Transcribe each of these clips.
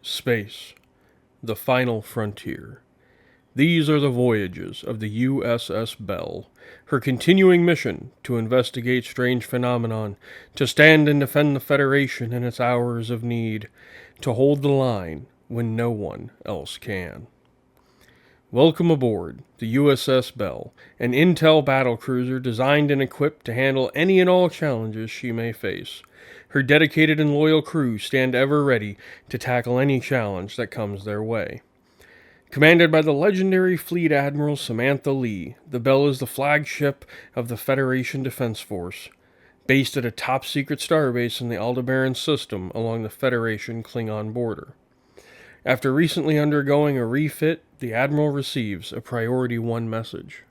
Space, the final frontier. These are the voyages of the U.S.S. Belle, her continuing mission to investigate strange phenomenon, to stand and defend the Federation in its hours of need, to hold the line when no one else can. Welcome aboard the U.S.S. Belle, an intel battlecruiser designed and equipped to handle any and all challenges she may face. Her dedicated and loyal crew stand ever ready to tackle any challenge that comes their way. Commanded by the legendary Fleet Admiral Samantha Lee, the Belle is the flagship of the Federation Defense Force, based at a top-secret starbase in the Aldebaran system along the Federation Klingon border. After recently undergoing a refit, the Admiral receives a Priority 1 message.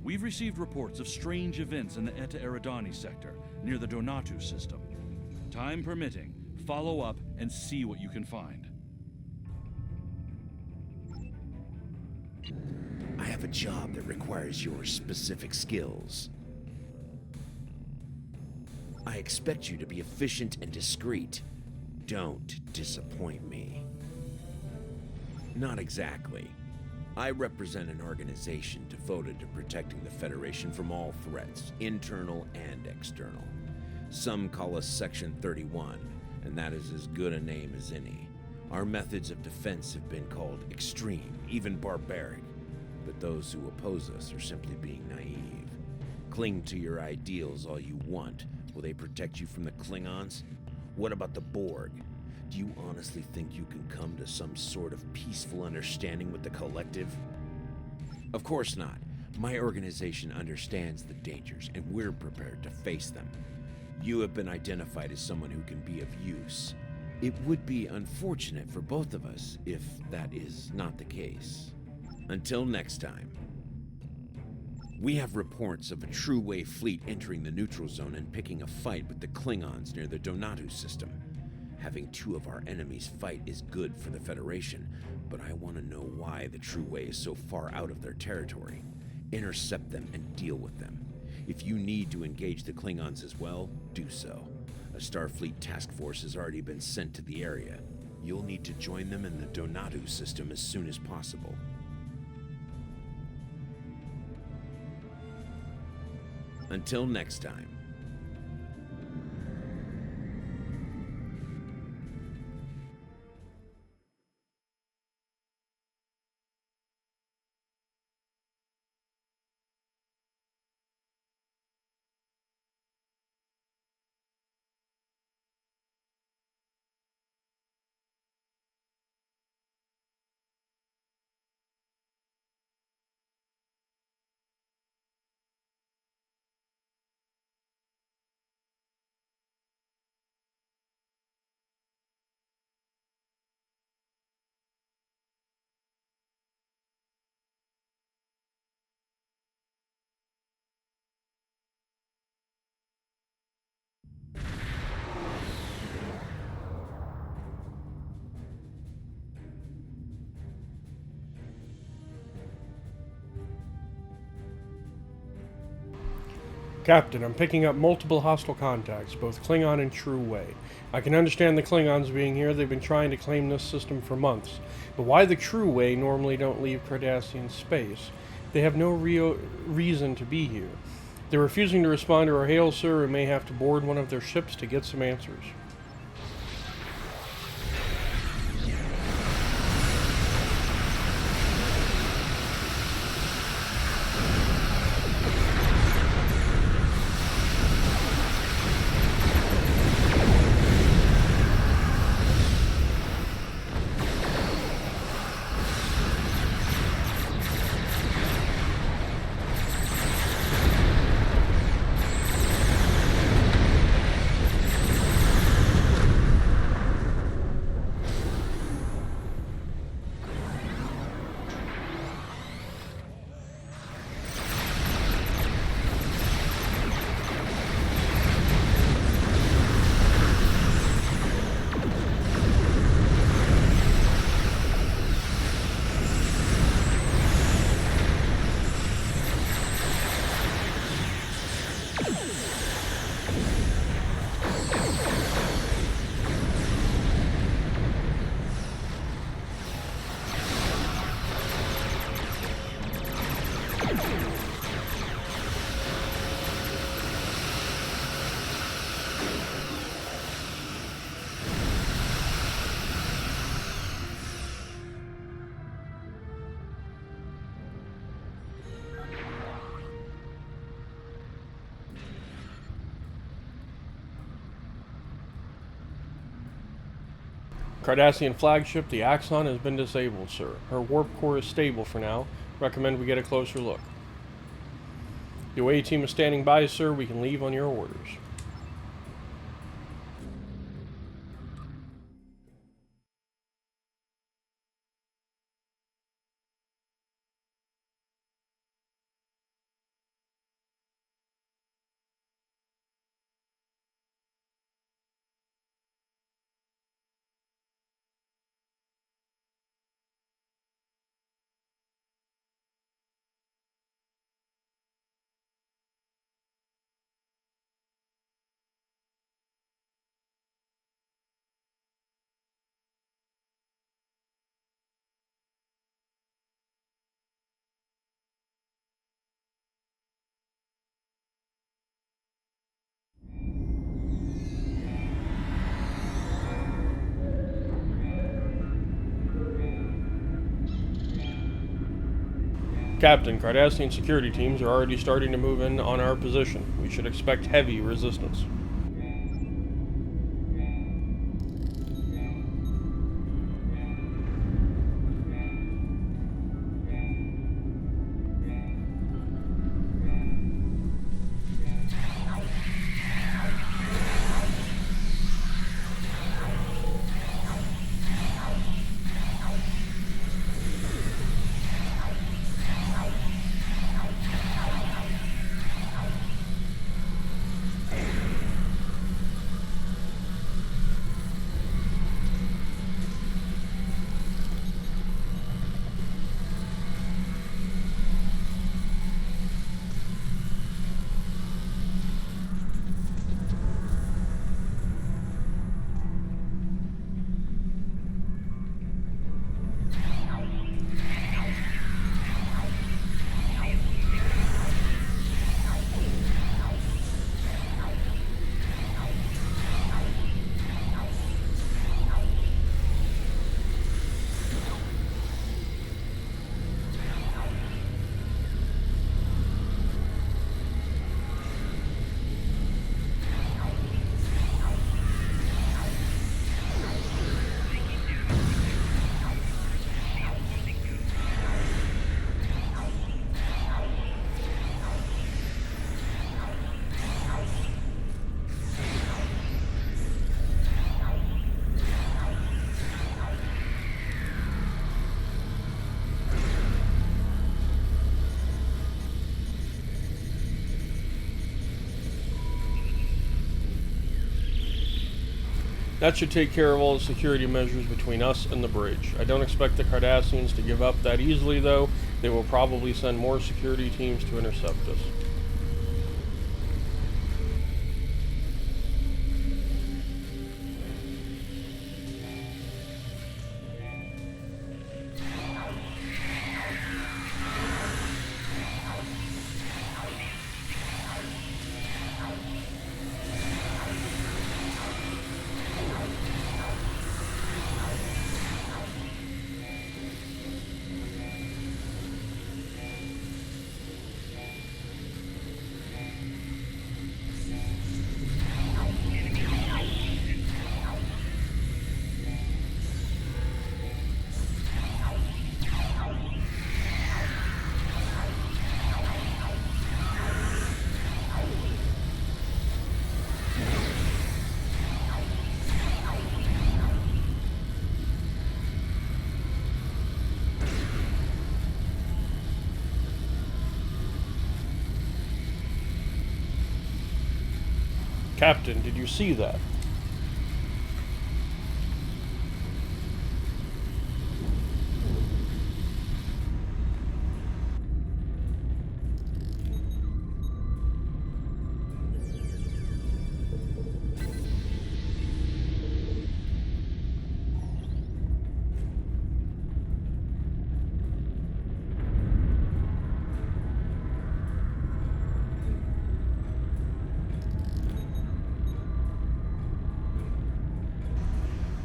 We've received reports of strange events in the Eta Eridani sector, near the Donatu system. Time permitting, follow up and see what you can find. I have a job that requires your specific skills. I expect you to be efficient and discreet. Don't disappoint me. Not exactly. I represent an organization devoted to protecting the Federation from all threats, internal and external. Some call us Section 31, and that is as good a name as any. Our methods of defense have been called extreme, even barbaric, but those who oppose us are simply being naive. Cling to your ideals all you want. Will they protect you from the Klingons? What about the Borg? Do you honestly think you can come to some sort of peaceful understanding with the Collective? Of course not. My organization understands the dangers, and we're prepared to face them. You have been identified as someone who can be of use. It would be unfortunate for both of us if that is not the case. Until next time. We have reports of a true wave fleet entering the neutral zone and picking a fight with the Klingons near the Donatu system. Having two of our enemies fight is good for the Federation, but I want to know why the True Way is so far out of their territory. Intercept them and deal with them. If you need to engage the Klingons as well, do so. A Starfleet task force has already been sent to the area. You'll need to join them in the Donatu system as soon as possible. Until next time. Captain, I'm picking up multiple hostile contacts, both Klingon and True Way. I can understand the Klingons being here. They've been trying to claim this system for months. But why the True Way normally don't leave Cardassian space? They have no real reason to be here. They're refusing to respond to our hail, sir, and may have to board one of their ships to get some answers. Cardassian flagship, the Axon, has been disabled, sir. Her warp core is stable for now. Recommend we get a closer look. The away team is standing by, sir. We can leave on your orders. Captain, Cardassian security teams are already starting to move in on our position. We should expect heavy resistance. That should take care of all the security measures between us and the bridge. I don't expect the Cardassians to give up that easily, though. They will probably send more security teams to intercept us. Captain, did you see that?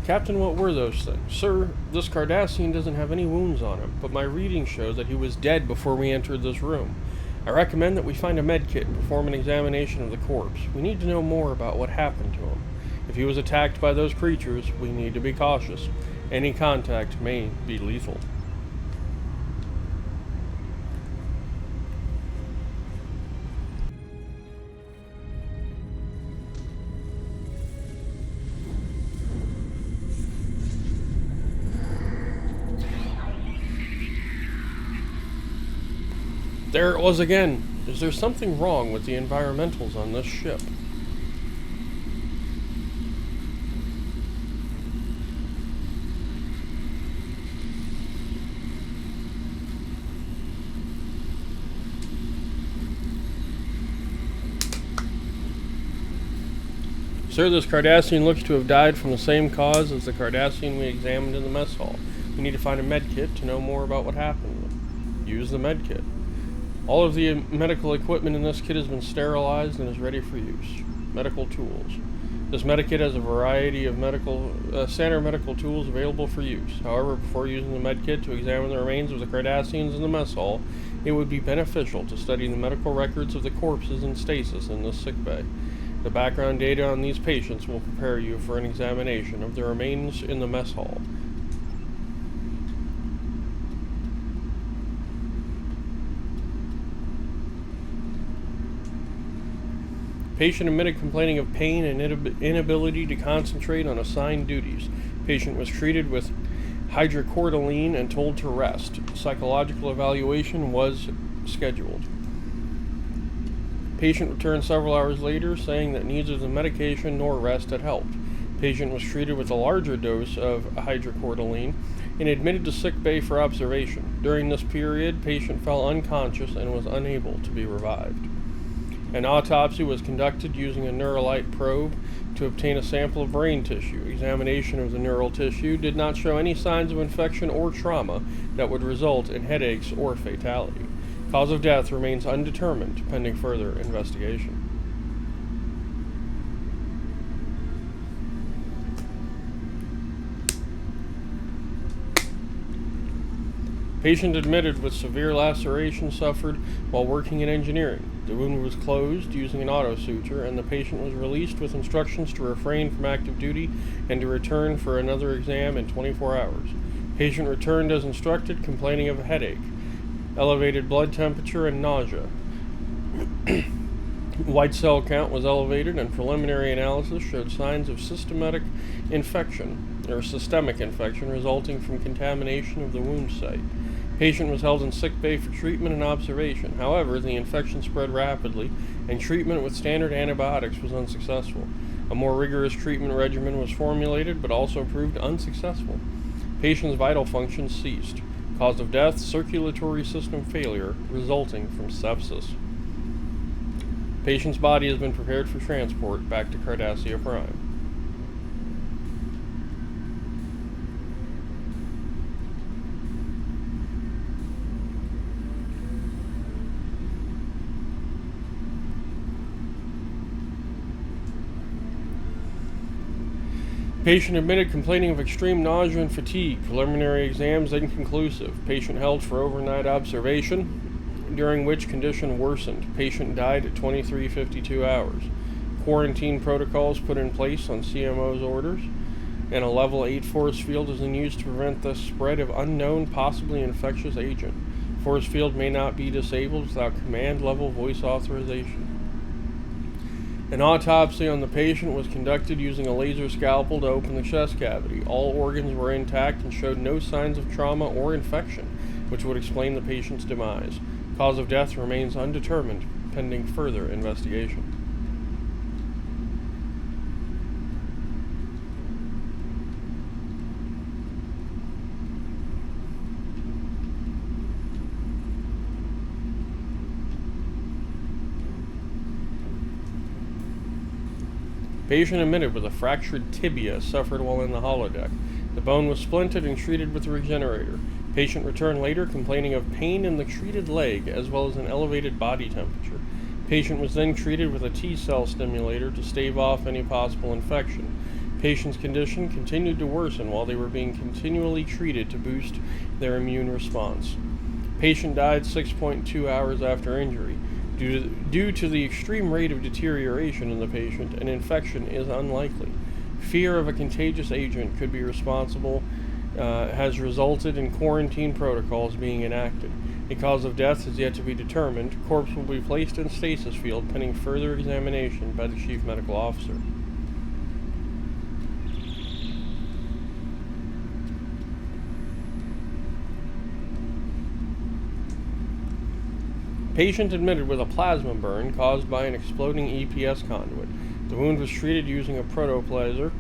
Captain, what were those things? Sir, this Cardassian doesn't have any wounds on him, but my reading shows that he was dead before we entered this room. I recommend that we find a med kit and perform an examination of the corpse. We need to know more about what happened to him. If he was attacked by those creatures, we need to be cautious. Any contact may be lethal. There it was again. Is there something wrong with the environmentals on this ship? Sir, this Cardassian looks to have died from the same cause as the Cardassian we examined in the mess hall. We need to find a med kit to know more about what happened. Use the med kit. All of the medical equipment in this kit has been sterilized and is ready for use. Medical tools. This medikit has a variety of standard medical tools available for use. However, before using the medkit to examine the remains of the Cardassians in the mess hall, it would be beneficial to study the medical records of the corpses in stasis in this sickbay. The background data on these patients will prepare you for an examination of the remains in the mess hall. Patient admitted complaining of pain and inability to concentrate on assigned duties. Patient was treated with hydrocortisone and told to rest. Psychological evaluation was scheduled. Patient returned several hours later saying that neither the medication nor rest had helped. Patient was treated with a larger dose of hydrocortisone and admitted to sick bay for observation. During this period, patient fell unconscious and was unable to be revived. An autopsy was conducted using a Neuralite probe to obtain a sample of brain tissue. Examination of the neural tissue did not show any signs of infection or trauma that would result in headaches or fatality. Cause of death remains undetermined, pending further investigation. Patient admitted with severe laceration suffered while working in engineering. The wound was closed using an auto suture, and the patient was released with instructions to refrain from active duty and to return for another exam in 24 hours. Patient returned as instructed, complaining of a headache, elevated blood temperature, and nausea. White cell count was elevated, and preliminary analysis showed signs of systemic infection resulting from contamination of the wound site. Patient was held in sick bay for treatment and observation. However, the infection spread rapidly, and treatment with standard antibiotics was unsuccessful. A more rigorous treatment regimen was formulated, but also proved unsuccessful. Patient's vital functions ceased. Cause of death, circulatory system failure resulting from sepsis. Patient's body has been prepared for transport back to Cardassia Prime. Patient admitted complaining of extreme nausea and fatigue. Preliminary exams inconclusive. Patient held for overnight observation, during which condition worsened. Patient died at 23:52 hours. Quarantine protocols put in place on CMO's orders, and a level 8 force field is in use to prevent the spread of unknown, possibly infectious agent. Force field may not be disabled without command level voice authorization. An autopsy on the patient was conducted using a laser scalpel to open the chest cavity. All organs were intact and showed no signs of trauma or infection, which would explain the patient's demise. Cause of death remains undetermined, pending further investigation. Patient admitted with a fractured tibia suffered while in the holodeck. The bone was splinted and treated with a regenerator. Patient returned later complaining of pain in the treated leg as well as an elevated body temperature. Patient was then treated with a T-cell stimulator to stave off any possible infection. Patient's condition continued to worsen while they were being continually treated to boost their immune response. Patient died 6.2 hours after injury. Due to the extreme rate of deterioration in the patient, an infection is unlikely. Fear of a contagious agent could be responsible has resulted in quarantine protocols being enacted. A cause of death is yet to be determined. Corpse will be placed in stasis field pending further examination by the Chief Medical Officer. Patient admitted with a plasma burn caused by an exploding EPS conduit. The wound was treated using a protoplaser,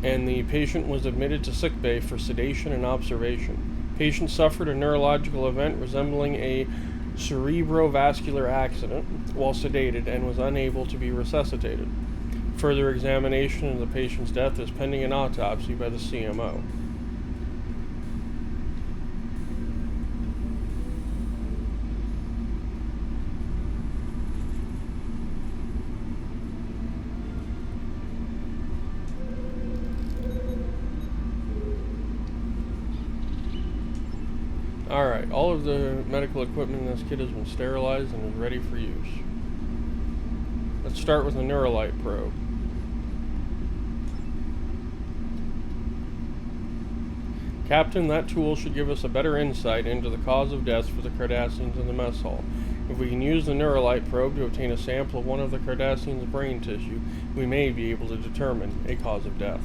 and the patient was admitted to sickbay for sedation and observation. Patient suffered a neurological event resembling a cerebrovascular accident while sedated and was unable to be resuscitated. Further examination of the patient's death is pending an autopsy by the CMO. Alright, all of the medical equipment in this kit has been sterilized and is ready for use. Let's start with the Neuralite probe. Captain, that tool should give us a better insight into the cause of death for the Cardassians in the mess hall. If we can use the Neuralite probe to obtain a sample of one of the Cardassians' brain tissue, we may be able to determine a cause of death.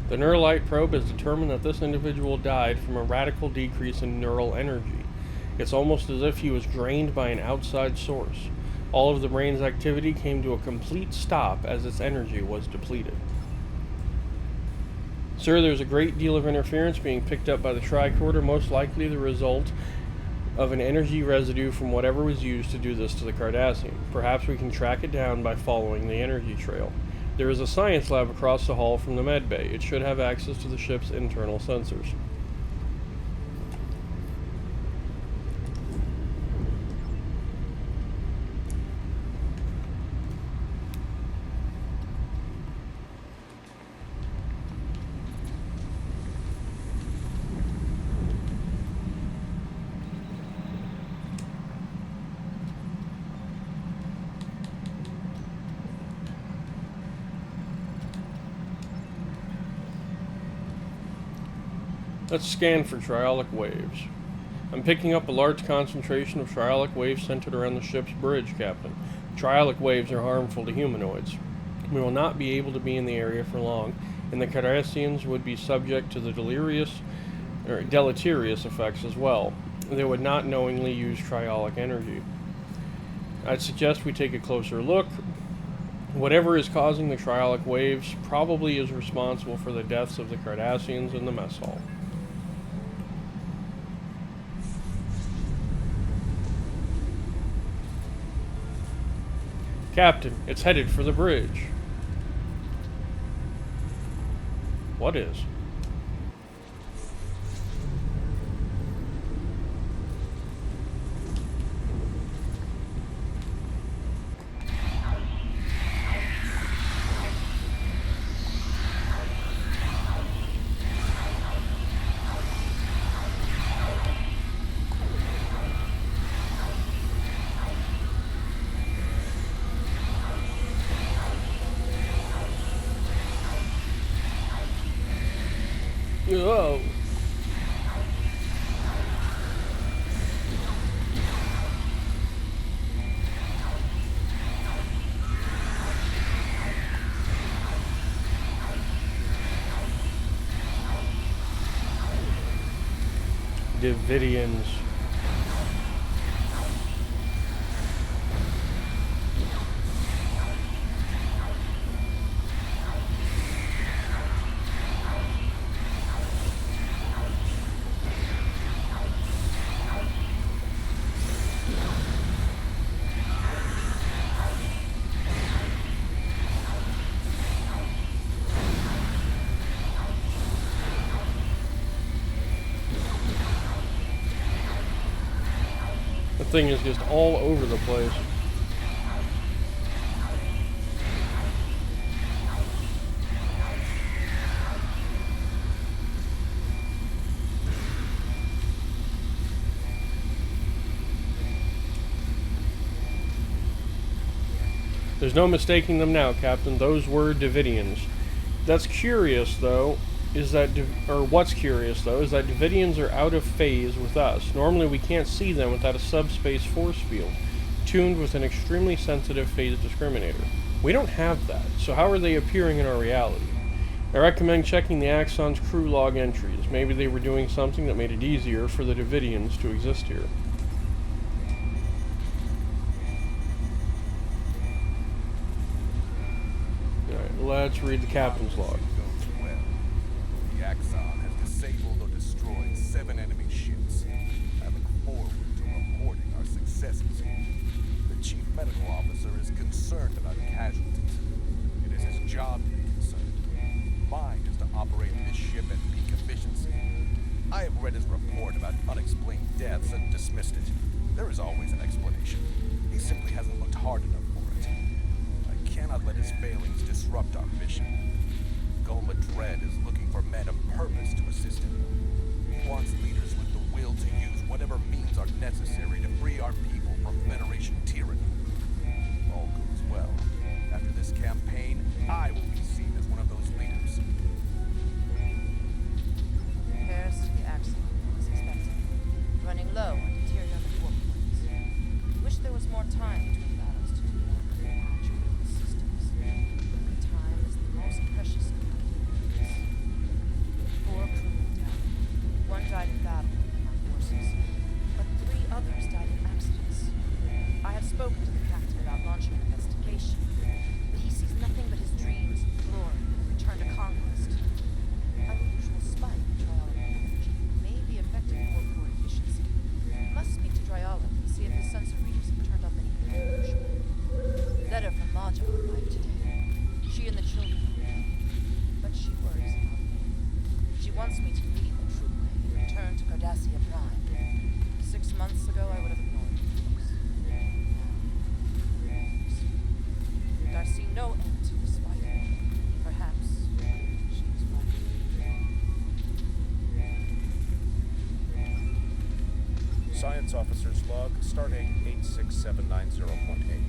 The Neuralite probe has determined that this individual died from a radical decrease in neural energy. It's almost as if he was drained by an outside source. All of the brain's activity came to a complete stop as its energy was depleted. Sir, there's a great deal of interference being picked up by the tricorder, most likely the result of an energy residue from whatever was used to do this to the Cardassian. Perhaps we can track it down by following the energy trail. There is a science lab across the hall from the med bay. It should have access to the ship's internal sensors. Let's scan for triolic waves. I'm picking up a large concentration of triolic waves centered around the ship's bridge, Captain. Triolic waves are harmful to humanoids. We will not be able to be in the area for long, and the Cardassians would be subject to the deleterious effects as well. They would not knowingly use triolic energy. I'd suggest we take a closer look. Whatever is causing the triolic waves probably is responsible for the deaths of the Cardassians in the mess hall. Captain, it's headed for the bridge. What is? Whoa. Davidians. The thing is just all over the place. There's no mistaking them now, Captain. Those were Davidians. What's curious, though, is that Davidians are out of phase with us. Normally, we can't see them without a subspace force field, tuned with an extremely sensitive phase discriminator. We don't have that, so how are they appearing in our reality? I recommend checking the Axon's crew log entries. Maybe they were doing something that made it easier for the Davidians to exist here. Alright, let's read the captain's log. Well, the Axon has disabled or destroyed 7 enemy ships. I look forward to reporting our successes. The chief medical officer is concerned about casualties. It is his job to be concerned. Mine is to operate this ship at peak efficiency. I have read his report about unexplained deaths and dismissed it. There is always an explanation. He simply hasn't looked hard enough for it. I cannot let his failings disrupt our mission. Goma Dread is looking for men of purpose to assist him. He wants leaders with the will to use whatever means are necessary to free our people from Federation tyranny. If all goes well, after this campaign, I will be seen as one of those leaders. Repairs to the Axon as expected. Running low on deuterium and warp points. Wish there was more time between battles to do more actual systems. But time is the most precious commodity. 4 crewmen down. 1 died in battle with our forces, but 3 others died in accidents. I have spoken to the captain about launching an investigation, but he sees nothing but his dreams of glory and return to conquest. Unusual spike in triolic energy may be affecting warp core efficiency. Must speak to Dryola and see if his sensor readers have turned up anything unusual. Letter from Maja arrived today. She and the children are well, but she worries about me. She wants me to leave the troopway and return to Cardassia Prime. 6 months ago, I would have ignored the folks. Now, I see no end to this fight. Perhaps she was right. Science Officer's Log, Stardate 86790.8.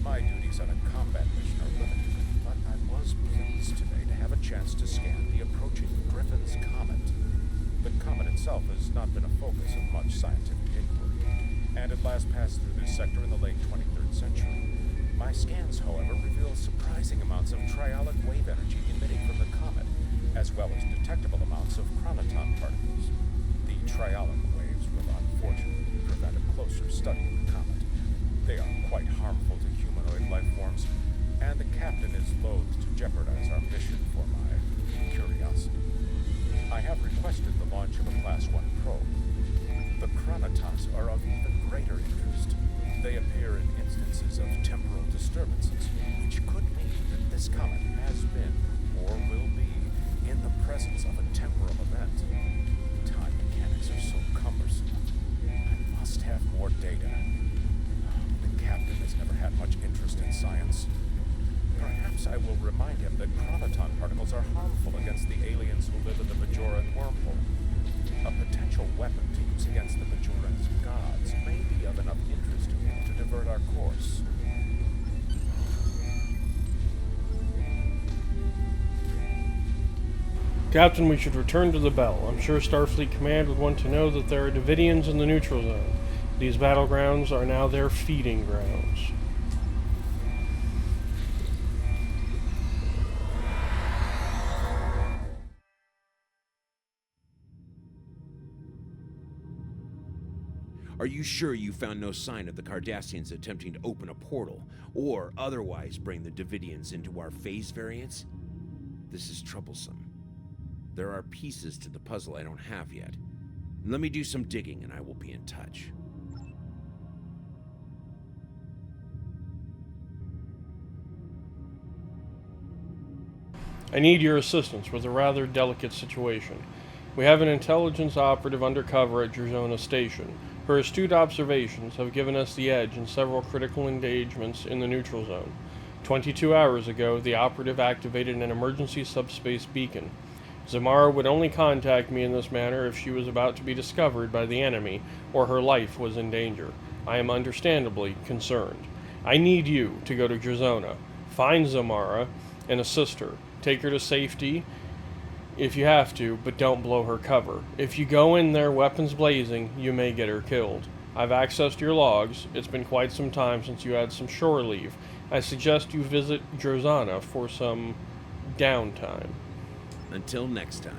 My duties on a combat mission are limited, but I was pleased today to have a chance to scan the approaching Griffin's Comet. The comet itself has not been a focus of much scientific inquiry, and it last passed through this sector in the late 23rd century. My scans, however, reveal surprising amounts of triolic wave energy emitting from the comet, as well as detectable amounts of chronoton particles. The triolic waves will unfortunately prevent a closer study of the comet. They are quite harmful to humanoid life forms, and the captain is loath to jeopardize our mission for my curiosity. I have requested the launch of a Class 1 probe. The chronotons are of even greater interest. They appear in instances of temporal disturbances, which could mean that this comet has been, or will be, in the presence of a temporal event. Time mechanics are so cumbersome. I must have more data. The captain has never had much interest in science. Perhaps I will remind him that chronoton particles are harmful against the aliens who live in the Bajoran wormhole. A potential weapon to use against the Bajoran's gods may be of enough interest to him to divert our course. Captain, we should return to the Belle. I'm sure Starfleet Command would want to know that there are Davidians in the neutral zone. These battlegrounds are now their feeding grounds. Are you sure you found no sign of the Cardassians attempting to open a portal, or otherwise bring the Davidians into our phase variants? This is troublesome. There are pieces to the puzzle I don't have yet. Let me do some digging and I will be in touch. I need your assistance with a rather delicate situation. We have an intelligence operative undercover at Drazona Station. Her astute observations have given us the edge in several critical engagements in the neutral zone. 22 hours ago, the operative activated an emergency subspace beacon. Zamara would only contact me in this manner if she was about to be discovered by the enemy or her life was in danger. I am understandably concerned. I need you to go to Drazona, find Zamara, and assist her. Take her to safety if you have to, but don't blow her cover. If you go in there weapons blazing, you may get her killed. I've accessed your logs. It's been quite some time since you had some shore leave. I suggest you visit Drazana for some downtime. Until next time.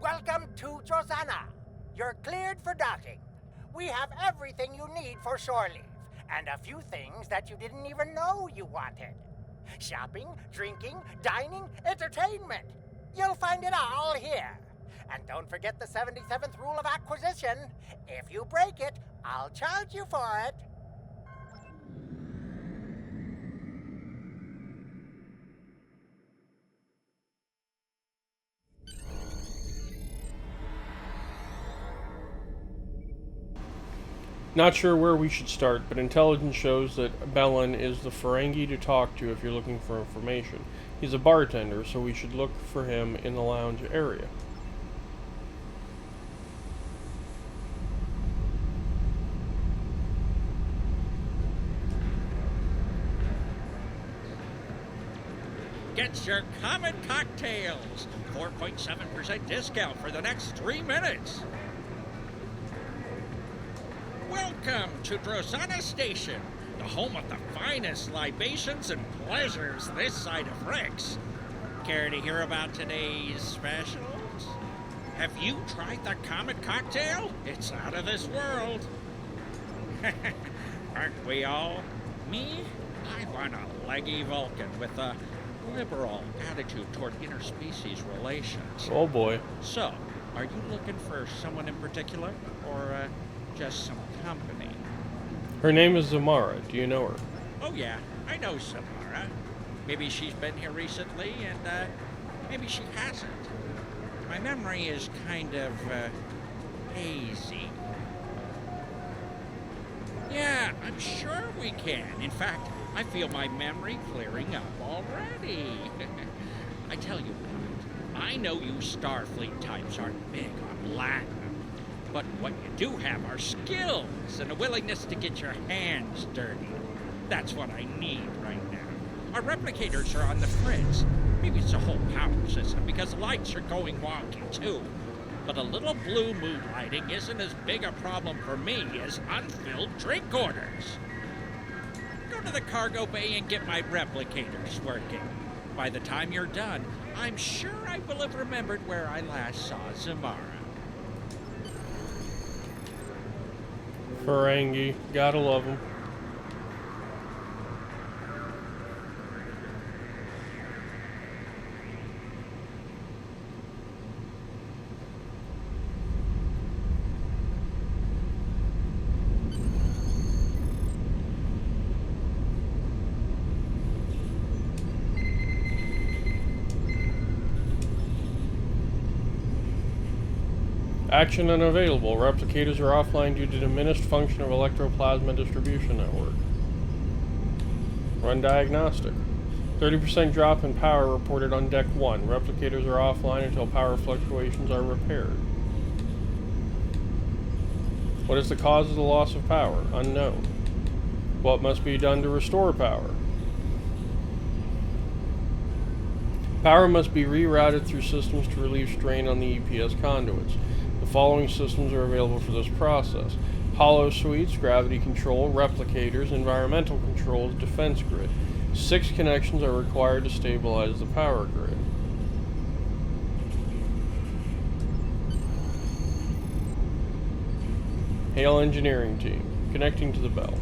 Welcome to Drazana. You're cleared for docking. We have everything you need for shore leave, and a few things that you didn't even know you wanted. Shopping, drinking, dining, entertainment. You'll find it all here. And don't forget the 77th rule of acquisition. If you break it, I'll charge you for it. Not sure where we should start, but intelligence shows that Belle is the Ferengi to talk to if you're looking for information. He's a bartender, so we should look for him in the lounge area. Get your common cocktails. 4.7% discount for the next 3 minutes. Welcome to Drazana Station, the home of the finest libations and pleasures this side of Rex. Care to hear about today's specials? Have you tried the common cocktail? It's out of this world. Aren't we all? Me? I want a leggy Vulcan with a liberal attitude toward interspecies relations. Oh boy. So, are you looking for someone in particular, or just some company? Her name is Zamara. Do you know her? Oh yeah, I know Samara. Maybe she's been here recently, and maybe she hasn't. My memory is kind of hazy. Yeah, I'm sure we can. In fact, I feel my memory clearing up already. I tell you what, I know you Starfleet types aren't big on Latin, but what you do have are skills and a willingness to get your hands dirty. That's what I need right now. Our replicators are on the fritz. Maybe it's a whole power system because the lights are going wonky too. But a little blue mood lighting isn't as big a problem for me as unfilled drink orders. Go to the cargo bay and get my replicators working. By the time you're done, I'm sure I will have remembered where I last saw Zamara. Ferengi. Gotta love him. Action unavailable. Replicators are offline due to diminished function of electroplasma distribution network. Run diagnostic. 30% drop in power reported on Deck 1. Replicators are offline until power fluctuations are repaired. What is the cause of the loss of power? Unknown. What must be done to restore power? Power must be rerouted through systems to relieve strain on the EPS conduits. The following systems are available for this process: hollow suites, gravity control, replicators, environmental controls, defense grid. 6 connections are required to stabilize the power grid. Hail engineering team. Connecting to the Belle.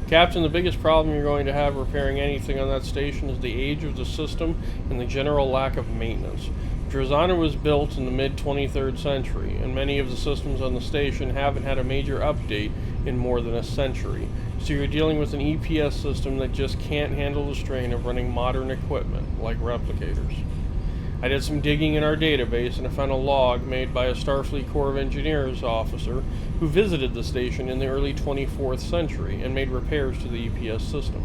Captain, the biggest problem you're going to have repairing anything on that station is the age of the system and the general lack of maintenance. Drozana was built in the mid-23rd century, and many of the systems on the station haven't had a major update in more than a century. So you're dealing with an EPS system that just can't handle the strain of running modern equipment, like replicators. I did some digging in our database and I found a log made by a Starfleet Corps of Engineers officer who visited the station in the early 24th century and made repairs to the EPS system.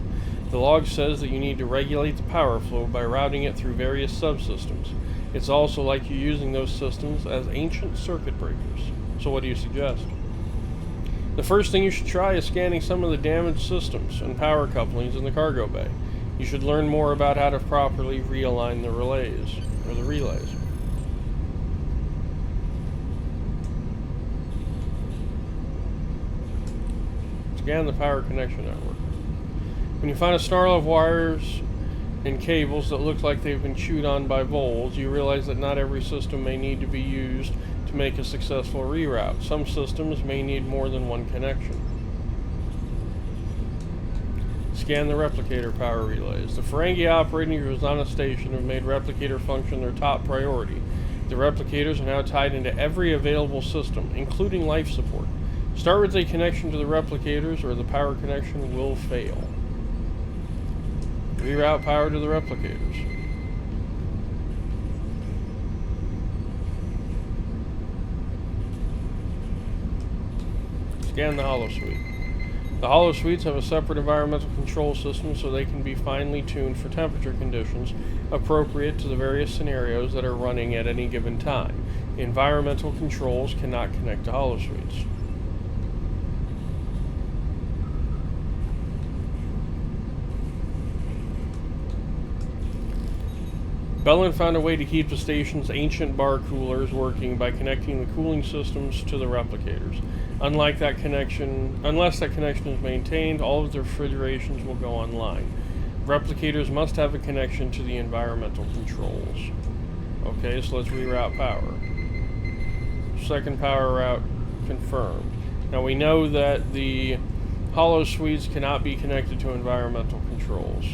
The log says that you need to regulate the power flow by routing it through various subsystems. It's also like you're using those systems as ancient circuit breakers. So what do you suggest? The first thing you should try is scanning some of the damaged systems and power couplings in the cargo bay. You should learn more about how to properly realign the relays. Scan the power connection network. When you find a snarl of wires and cables that look like they've been chewed on by voles, you realize that not every system may need to be used to make a successful reroute. Some systems may need more than one connection. Scan the replicator power relays. The Ferengi operating Drozana station have made replicator function their top priority. The replicators are now tied into every available system, including life support. Start with a connection to the replicators or the power connection will fail. Reroute power to the replicators. Scan the hollow suite. The hollow suites have a separate environmental control system so they can be finely tuned for temperature conditions appropriate to the various scenarios that are running at any given time. The environmental controls cannot connect to hollow suites. Belle found a way to keep the station's ancient bar coolers working by connecting the cooling systems to the replicators. Unless that connection is maintained, all of the refrigerations will go online. Replicators must have a connection to the environmental controls. Okay, so let's reroute power. Second power route confirmed. Now we know that the hollow suites cannot be connected to environmental controls.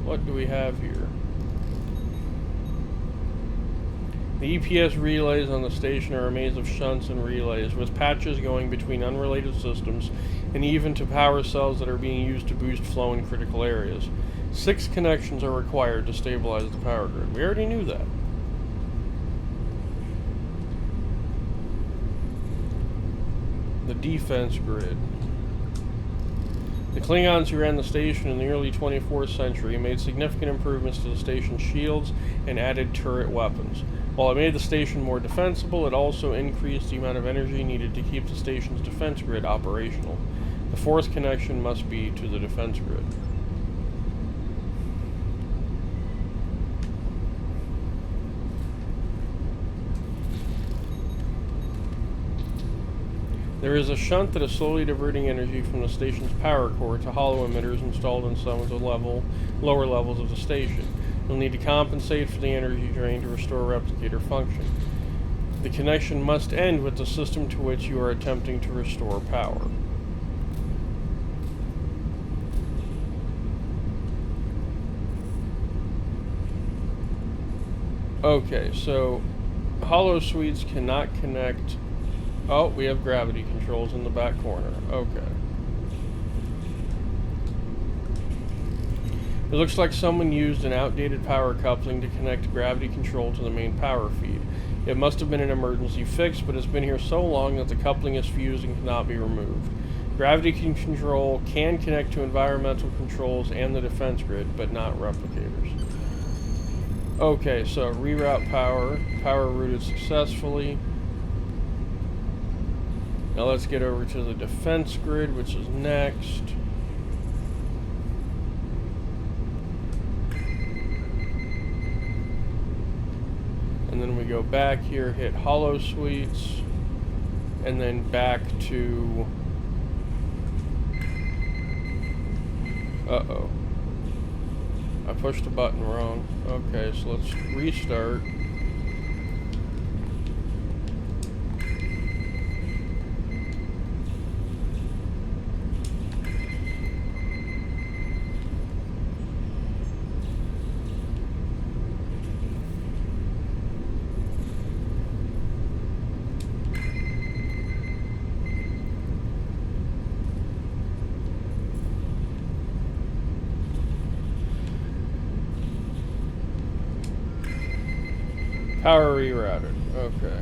What do we have here? The EPS relays on the station are a maze of shunts and relays, with patches going between unrelated systems and even to power cells that are being used to boost flow in critical areas. 6 connections are required to stabilize the power grid. We already knew that. The defense grid. The Klingons who ran the station in the early 24th century made significant improvements to the station's shields and added turret weapons. While it made the station more defensible, it also increased the amount of energy needed to keep the station's defense grid operational. The 4th connection must be to the defense grid. There is a shunt that is slowly diverting energy from the station's power core to hollow emitters installed in some of the lower levels of the station. You'll need to compensate for the energy drain to restore replicator function. The connection must end with the system to which you are attempting to restore power. Okay, so hollow suites cannot connect. Oh, we have gravity controls in the back corner. Okay. It looks like someone used an outdated power coupling to connect gravity control to the main power feed. It must have been an emergency fix, but it's been here so long that the coupling is fused and cannot be removed. Gravity control can connect to environmental controls and the defense grid, but not replicators. Okay, so reroute power. Power routed successfully. Now let's get over to the defense grid, which is next. And then we go back here, hit Hollow Suites, and then back to... Uh-oh. I pushed the button wrong. Okay, so let's restart. Power rerouted. Okay.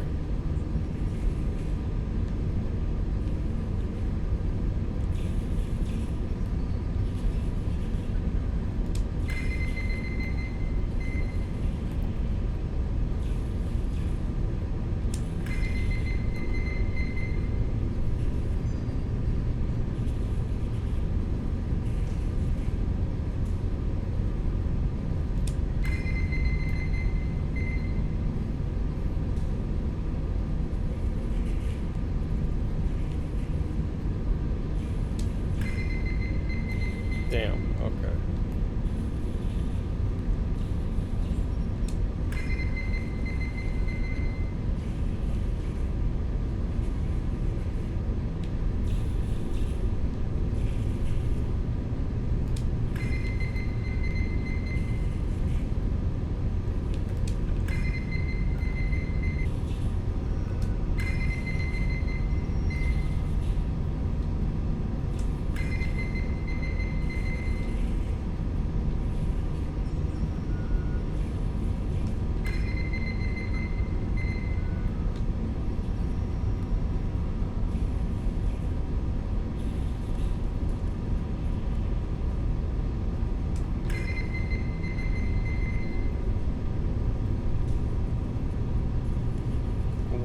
Damn, okay.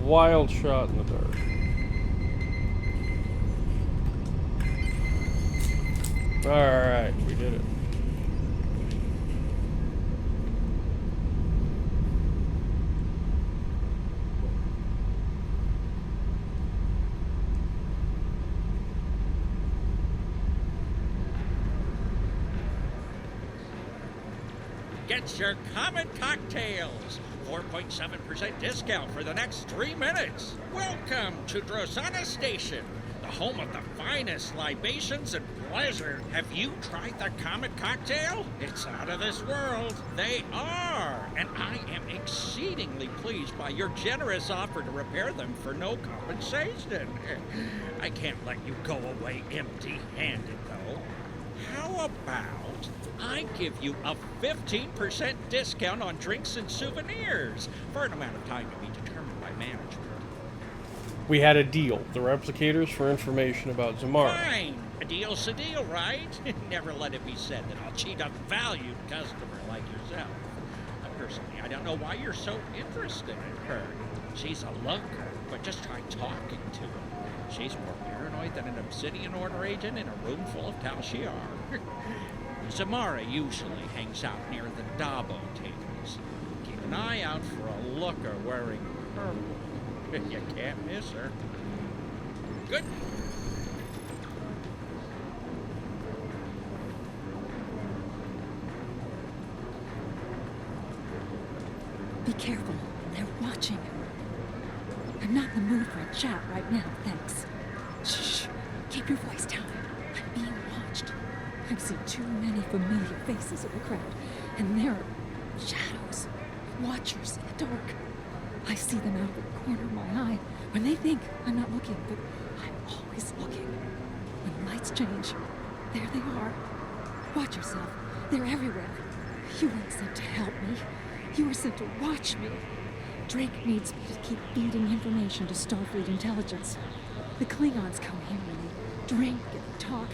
Wild shot in the dark. Alright, we did it. Get your common cocktails. 4.7% discount for the next 3 minutes. Welcome to Drosana Station, the home of the finest libations and pleasure. Have you tried the Comet cocktail? It's out of this world. They are. And I am exceedingly pleased by your generous offer to repair them for no compensation. I can't let you go away empty-handed, though. How about I give you a 15% discount on drinks and souvenirs for an amount of time to be determined by management? We had a deal. The replicators for information about Zamara. Fine. A deal's a deal, right? Never let it be said that I'll cheat a valued customer like yourself. Personally, I don't know why you're so interested in her. She's a looker, but just try talking to her. She's more paranoid than an Obsidian Order agent in a room full of Tal Shiar. Zamara usually hangs out near the Dabo tables. Keep an eye out for a looker wearing purple. You can't miss her. Good. Be careful. They're watching. I'm not in the mood for a chat right now, thanks. Shh. Keep your voice down. I'm being watched. I've seen too many familiar faces in the crowd, and there are shadows, watchers in the dark. I see them out of the corner of my eye when they think I'm not looking, but I'm always looking. When lights change, there they are. Watch yourself. They're everywhere. You weren't sent to help me. You were sent to watch me. Drake needs me to keep feeding information to Starfleet intelligence. The Klingons come here and they drink and talk.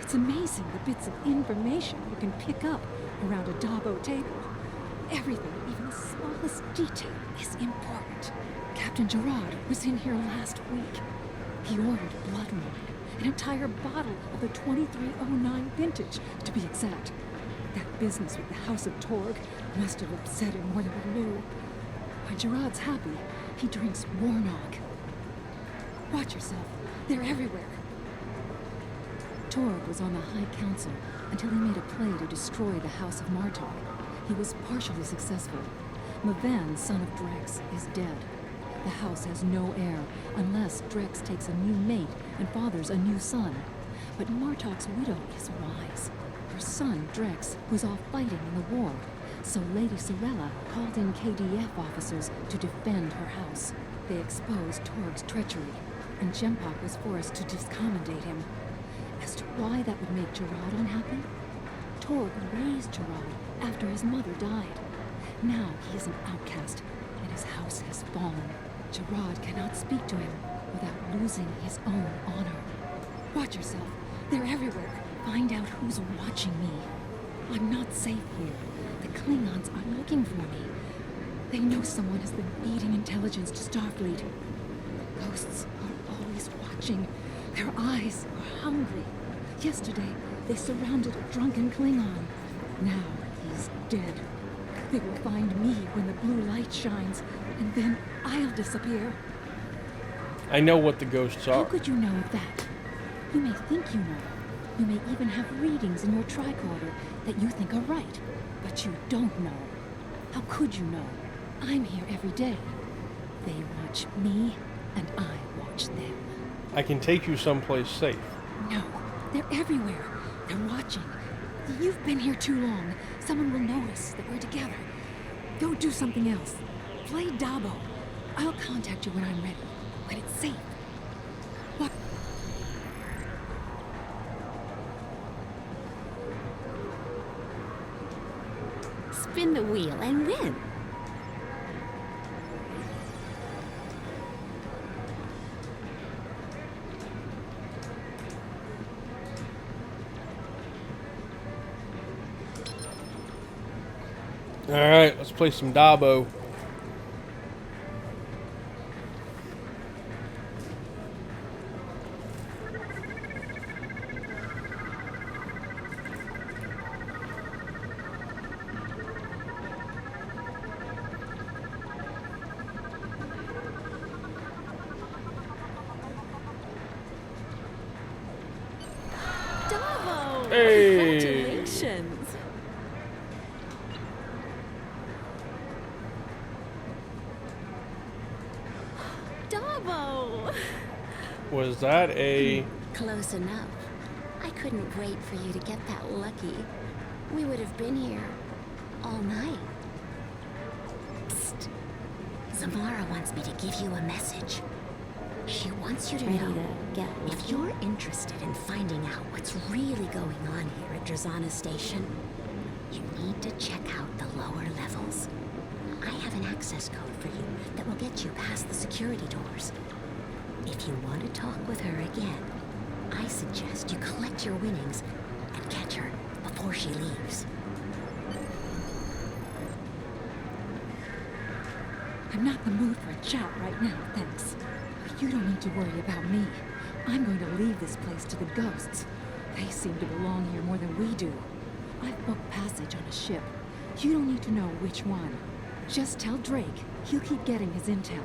It's amazing the bits of information you can pick up around a Dabo table. Everything, even the smallest detail, is important. Captain Gerard was in here last week. He ordered blood wine, an entire bottle of the 2309 vintage, to be exact. That business with the House of Torg must have upset him more than we knew. When Gerard's happy, he drinks Warnog. Watch yourself. They're everywhere. Torg was on the High Council until he made a play to destroy the House of Martok. He was partially successful. Mavan, son of Drex, is dead. The house has no heir unless Drex takes a new mate and fathers a new son. But Martok's widow is wise. Her son, Drex, was off fighting in the war, so Lady Sorella called in KDF officers to defend her house. They exposed Torg's treachery, and Jempok was forced to discommendate him. As to why that would make Gerard unhappy? Torg raised Gerard after his mother died. Now he is an outcast, and his house has fallen. Gerard cannot speak to him without losing his own honor. Watch yourself. They're everywhere. Find out who's watching me. I'm not safe here. The Klingons are looking for me. They know someone has been feeding intelligence to Starfleet. The ghosts are always watching. Their eyes are hungry. Yesterday, they surrounded a drunken Klingon. Now he's dead. They will find me when the blue light shines, and then I'll disappear. I know what the ghosts How are. could you know that? You may think you know. You may even have readings in your tricorder that you think are right, but you don't know. How could you know? I'm here every day. They watch me, and I watch them. I can take you someplace safe. No, they're everywhere. They're watching. You've been here too long. Someone will notice that we're together. Go do something else. Play Dabo. I'll contact you when I'm ready, when it's safe. What? Spin the wheel and win. Alright, let's play some Dabo. Dabo! Hey! Congratulations! Dabo! Was that a... Close enough. I couldn't wait for you to get that lucky. We would have been here all night. Psst. Zamara wants me to give you a message. She wants you to know if you're interested in finding out what's really going on here at Drazana Station, you need to check out the lower levels. I have an access code for you that will get you past the security doors. If you want to talk with her again, I suggest you collect your winnings and catch her before she leaves. I'm not in the mood for a chat right now, thanks. But you don't need to worry about me. I'm going to leave this place to the ghosts. They seem to belong here more than we do. I've booked passage on a ship. You don't need to know which one. Just tell Drake he'll keep getting his intel,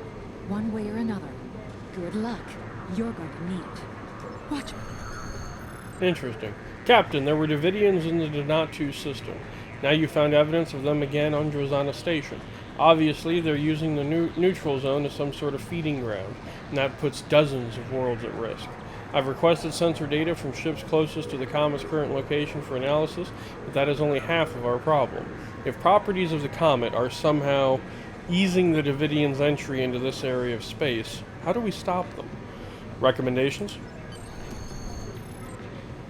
one way or another. Good luck. You're going to need it. Watch me. Interesting. Captain, there were Davidians in the Donatu system. Now you found evidence of them again on Drazana Station. Obviously, they're using the neutral zone as some sort of feeding ground, and that puts dozens of worlds at risk. I've requested sensor data from ships closest to the comet's current location for analysis, but that is only half of our problem. If properties of the comet are somehow easing the Davidians' entry into this area of space, how do we stop them? Recommendations?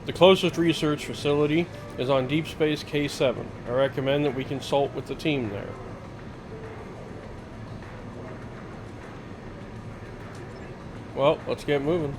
The closest research facility is on Deep Space K7. I recommend that we consult with the team there. Well, let's get moving.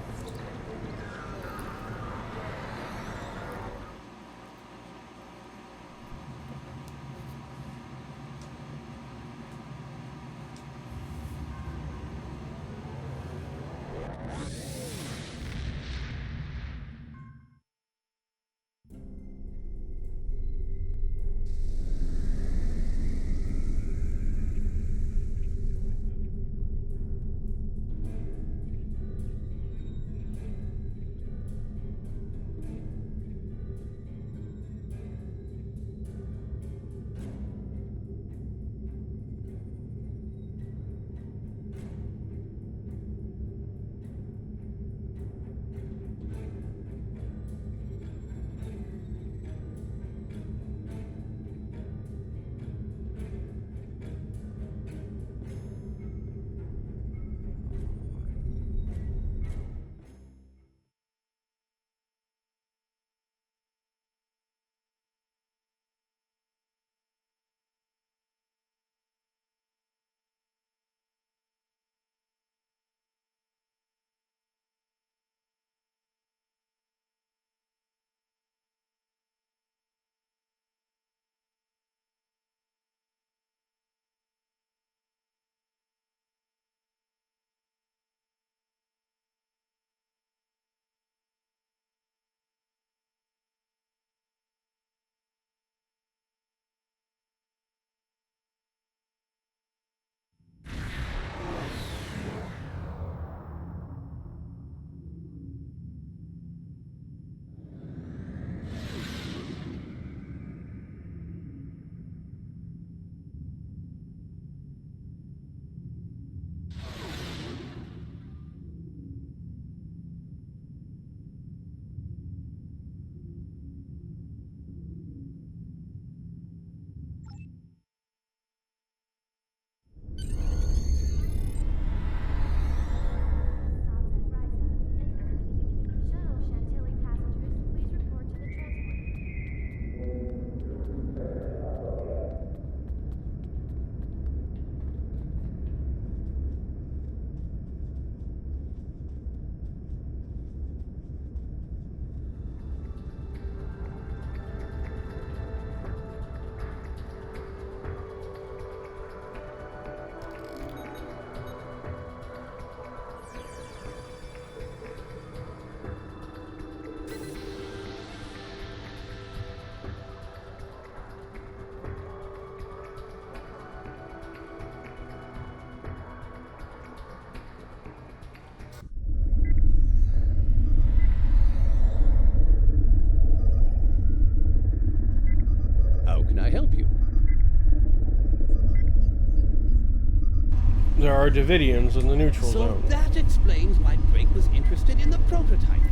There are Davidians in the neutral So zone. that explains why Drake was interested in the prototype.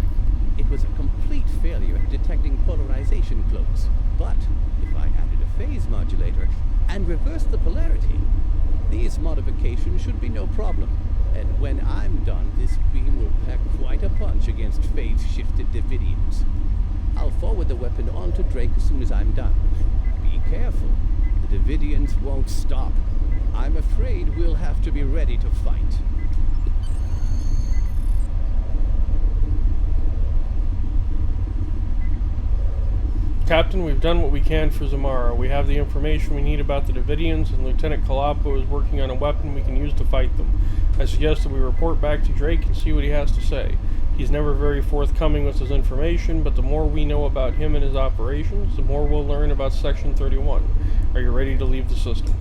It was a complete failure at detecting polarization cloaks. But if I added a phase modulator and reversed the polarity, these modifications should be no problem. And when I'm done, this beam will pack quite a punch against phase-shifted Davidians. I'll forward the weapon on to Drake as soon as I'm done. Be careful. The Davidians won't stop. I'm afraid we'll have to be ready to fight. Captain, we've done what we can for Zamara. We have the information we need about the Davidians, and Lieutenant Kalapo is working on a weapon we can use to fight them. I suggest that we report back to Drake and see what he has to say. He's never very forthcoming with his information, but the more we know about him and his operations, the more we'll learn about Section 31. Are you ready to leave the system?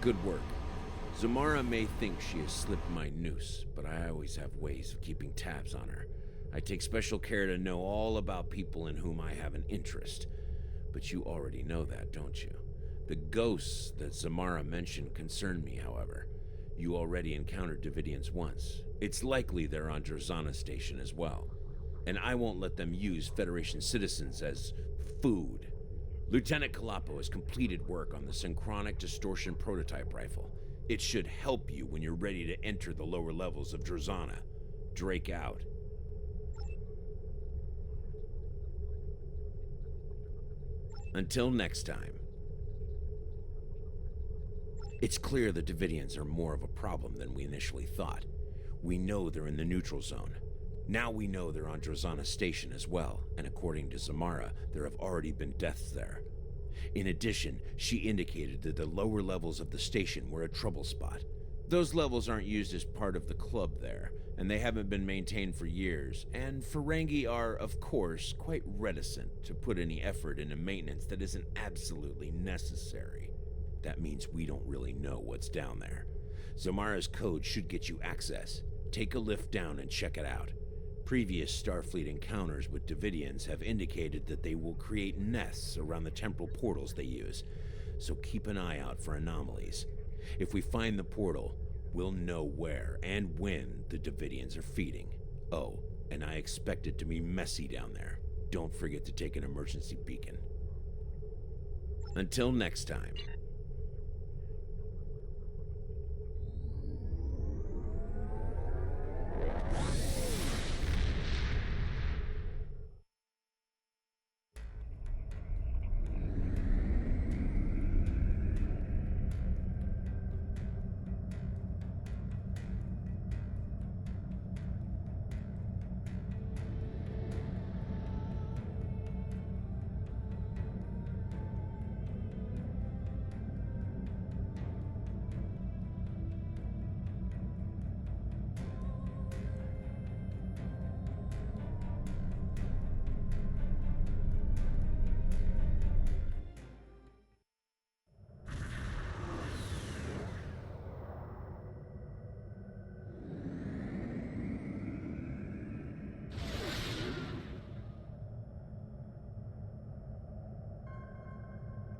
Good work. Zamara may think she has slipped my noose, but I always have ways of keeping tabs on her. I take special care to know all about people in whom I have an interest. But you already know that, don't you? The ghosts that Zamara mentioned concern me, however. You already encountered Davidians once. It's likely they're on Drazana Station as well. And I won't let them use Federation citizens as food. Lieutenant Kalapo has completed work on the synchronic distortion prototype rifle. It should help you when you're ready to enter the lower levels of Drazana. Drake out. Until next time. It's clear the Davidians are more of a problem than we initially thought. We know they're in the neutral zone. Now we know they're on Drazana Station as well, and according to Zamara, there have already been deaths there. In addition, she indicated that the lower levels of the station were a trouble spot. Those levels aren't used as part of the club there, and they haven't been maintained for years, and Ferengi are, of course, quite reticent to put any effort into maintenance that isn't absolutely necessary. That means we don't really know what's down there. Zamara's code should get you access. Take a lift down and check it out. Previous Starfleet encounters with Davidians have indicated that they will create nests around the temporal portals they use, so keep an eye out for anomalies. If we find the portal, we'll know where and when the Davidians are feeding. Oh, and I expect it to be messy down there. Don't forget to take an emergency beacon. Until next time.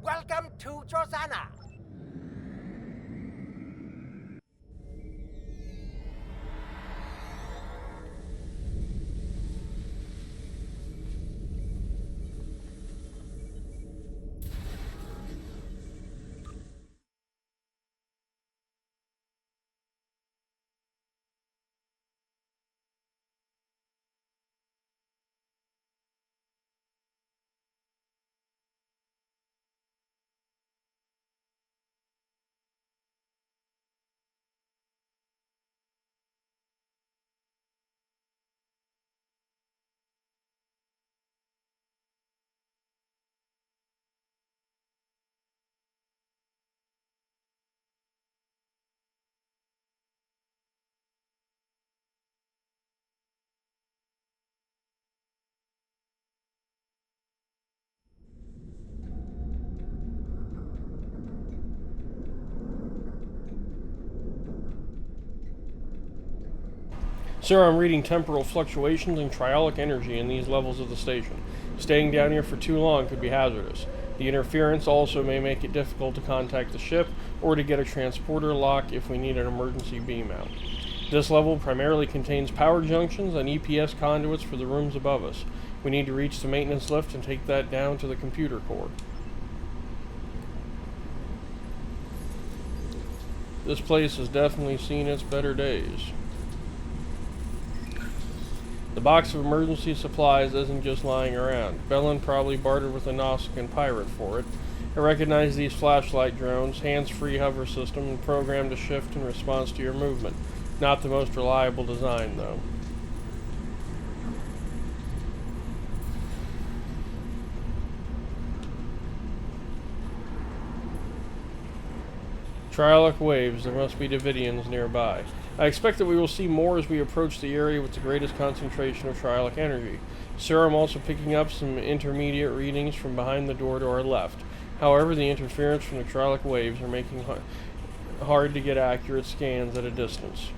Welcome to Drazana. Sir, I'm reading temporal fluctuations and triolic energy in these levels of the station. Staying down here for too long could be hazardous. The interference also may make it difficult to contact the ship or to get a transporter lock if we need an emergency beam out. This level primarily contains power junctions and EPS conduits for the rooms above us. We need to reach the maintenance lift and take that down to the computer core. This place has definitely seen its better days. The box of emergency supplies isn't just lying around. Belle probably bartered with a Nausicaan pirate for it. I recognize these flashlight drones, hands-free hover system, and programmed to shift in response to your movement. Not the most reliable design, though. Triolic waves. There must be Davidians nearby. I expect that we will see more as we approach the area with the greatest concentration of triolic energy. Sir, I'm also picking up some intermediate readings from behind the door to our left. However, the interference from the triolic waves are making hard to get accurate scans at a distance.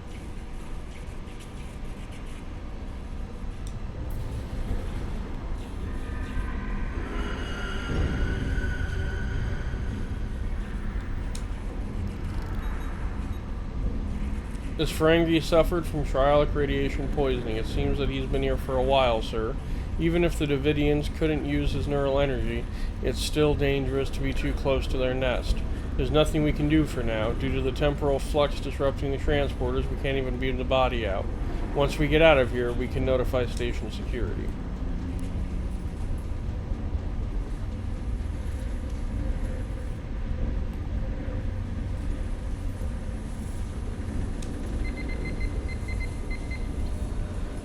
This Ferengi suffered from triolic radiation poisoning. It seems that he's been here for a while, sir. Even if the Davidians couldn't use his neural energy, it's still dangerous to be too close to their nest. There's nothing we can do for now. Due to the temporal flux disrupting the transporters, we can't even beam the body out. Once we get out of here, we can notify station security.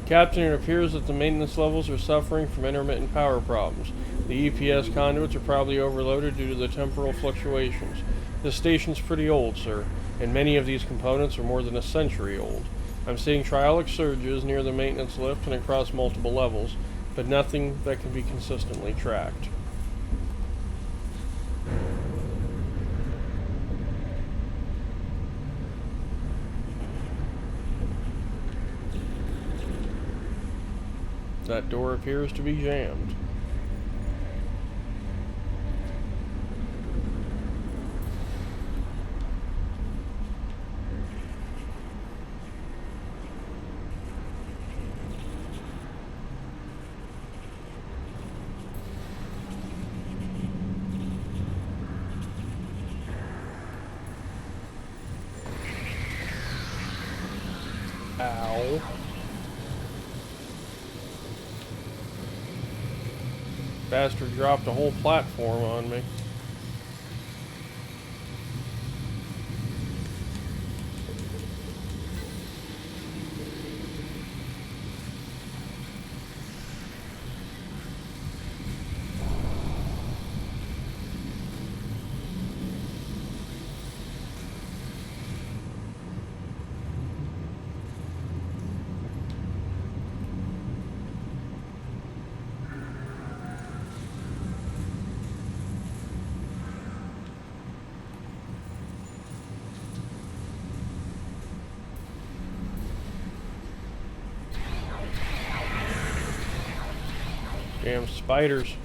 Captain, it appears that the maintenance levels are suffering from intermittent power problems. The EPS conduits are probably overloaded due to the temporal fluctuations. This station's pretty old, sir, and many of these components are more than a century old. I'm seeing triolic surges near the maintenance lift and across multiple levels, but nothing that can be consistently tracked. That door appears to be jammed. Ow. Bastard dropped a whole platform on me. Damn spiders.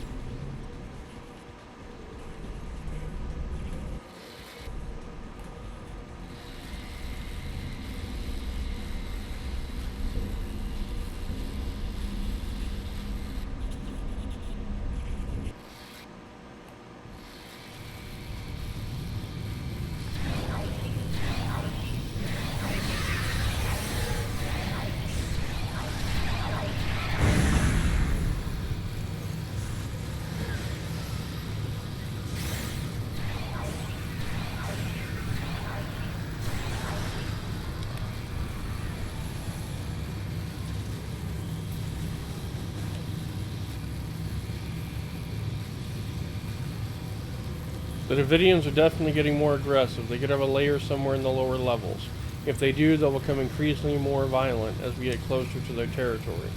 The Davidians are definitely getting more aggressive. They could have a lair somewhere in the lower levels. If they do, they'll become increasingly more violent as we get closer to their territory.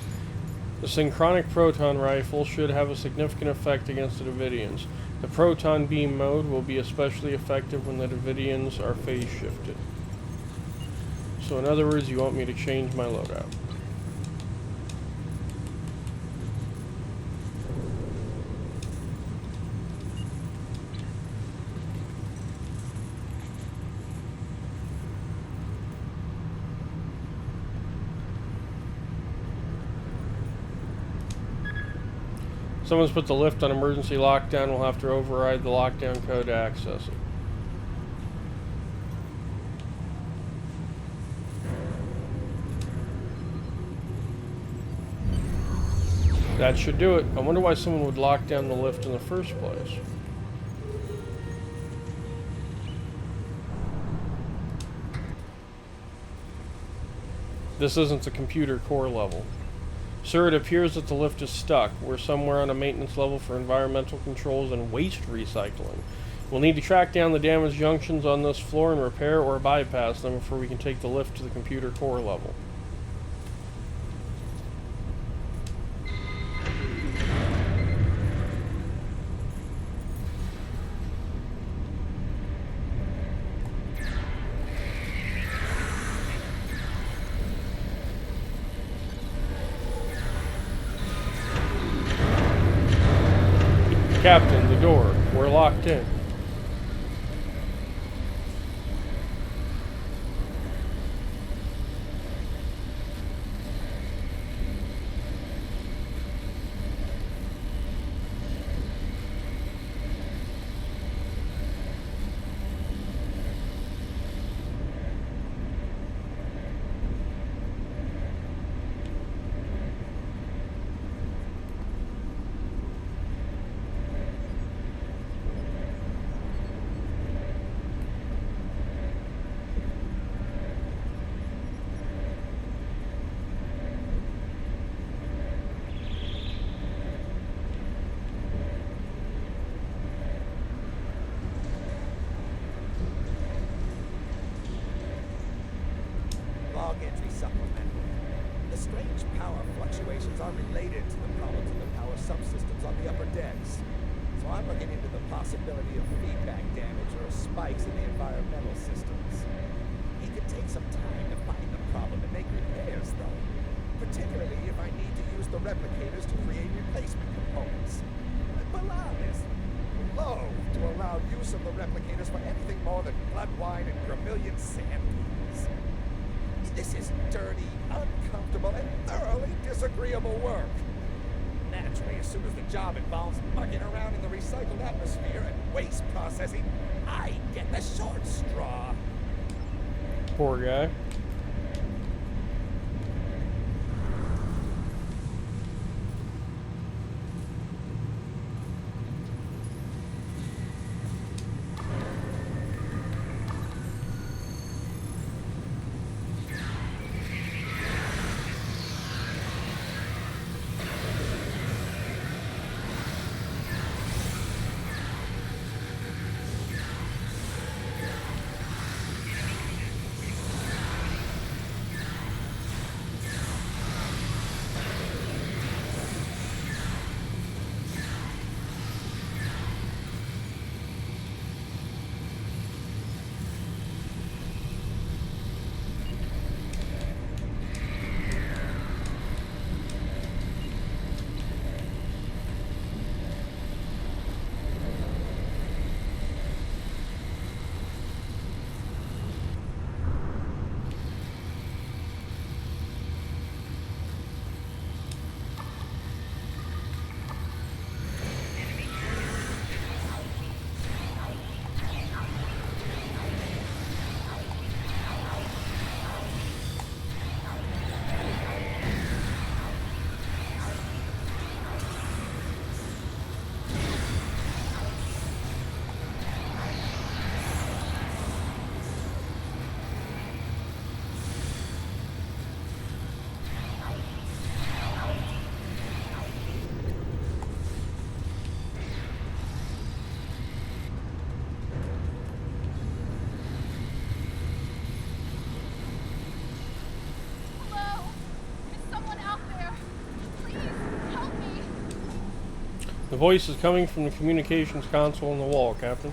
The synchronic proton rifle should have a significant effect against the Davidians. The proton beam mode will be especially effective when the Davidians are phase shifted. So in other words, you want me to change my loadout. Someone's put the lift on emergency lockdown. We'll have to override the lockdown code to access it. That should do it. I wonder why someone would lock down the lift in the first place. This isn't the computer core level. Sir, it appears that the lift is stuck. We're somewhere on a maintenance level for environmental controls and waste recycling. We'll need to track down the damaged junctions on this floor and repair or bypass them before we can take the lift to the computer core level. Captain, the door. We're locked in. Log entry supplement. The strange power fluctuations are related to the problems in the power subsystems on the upper decks. So I'm looking into the possibility of feedback damage or spikes in the environmental systems. It could take some time to find the problem and make repairs, though. Particularly if I need to use the replicators to create replacement components. Belle is loath to allow use of the replicators for anything more than blood wine and Gramillion sandpeas. This is dirty, uncomfortable, and thoroughly disagreeable work. Naturally, as soon as the job involves mucking around in the recycled atmosphere and waste processing, I get the short straw. Poor guy. The voice is coming from the communications console on the wall, Captain.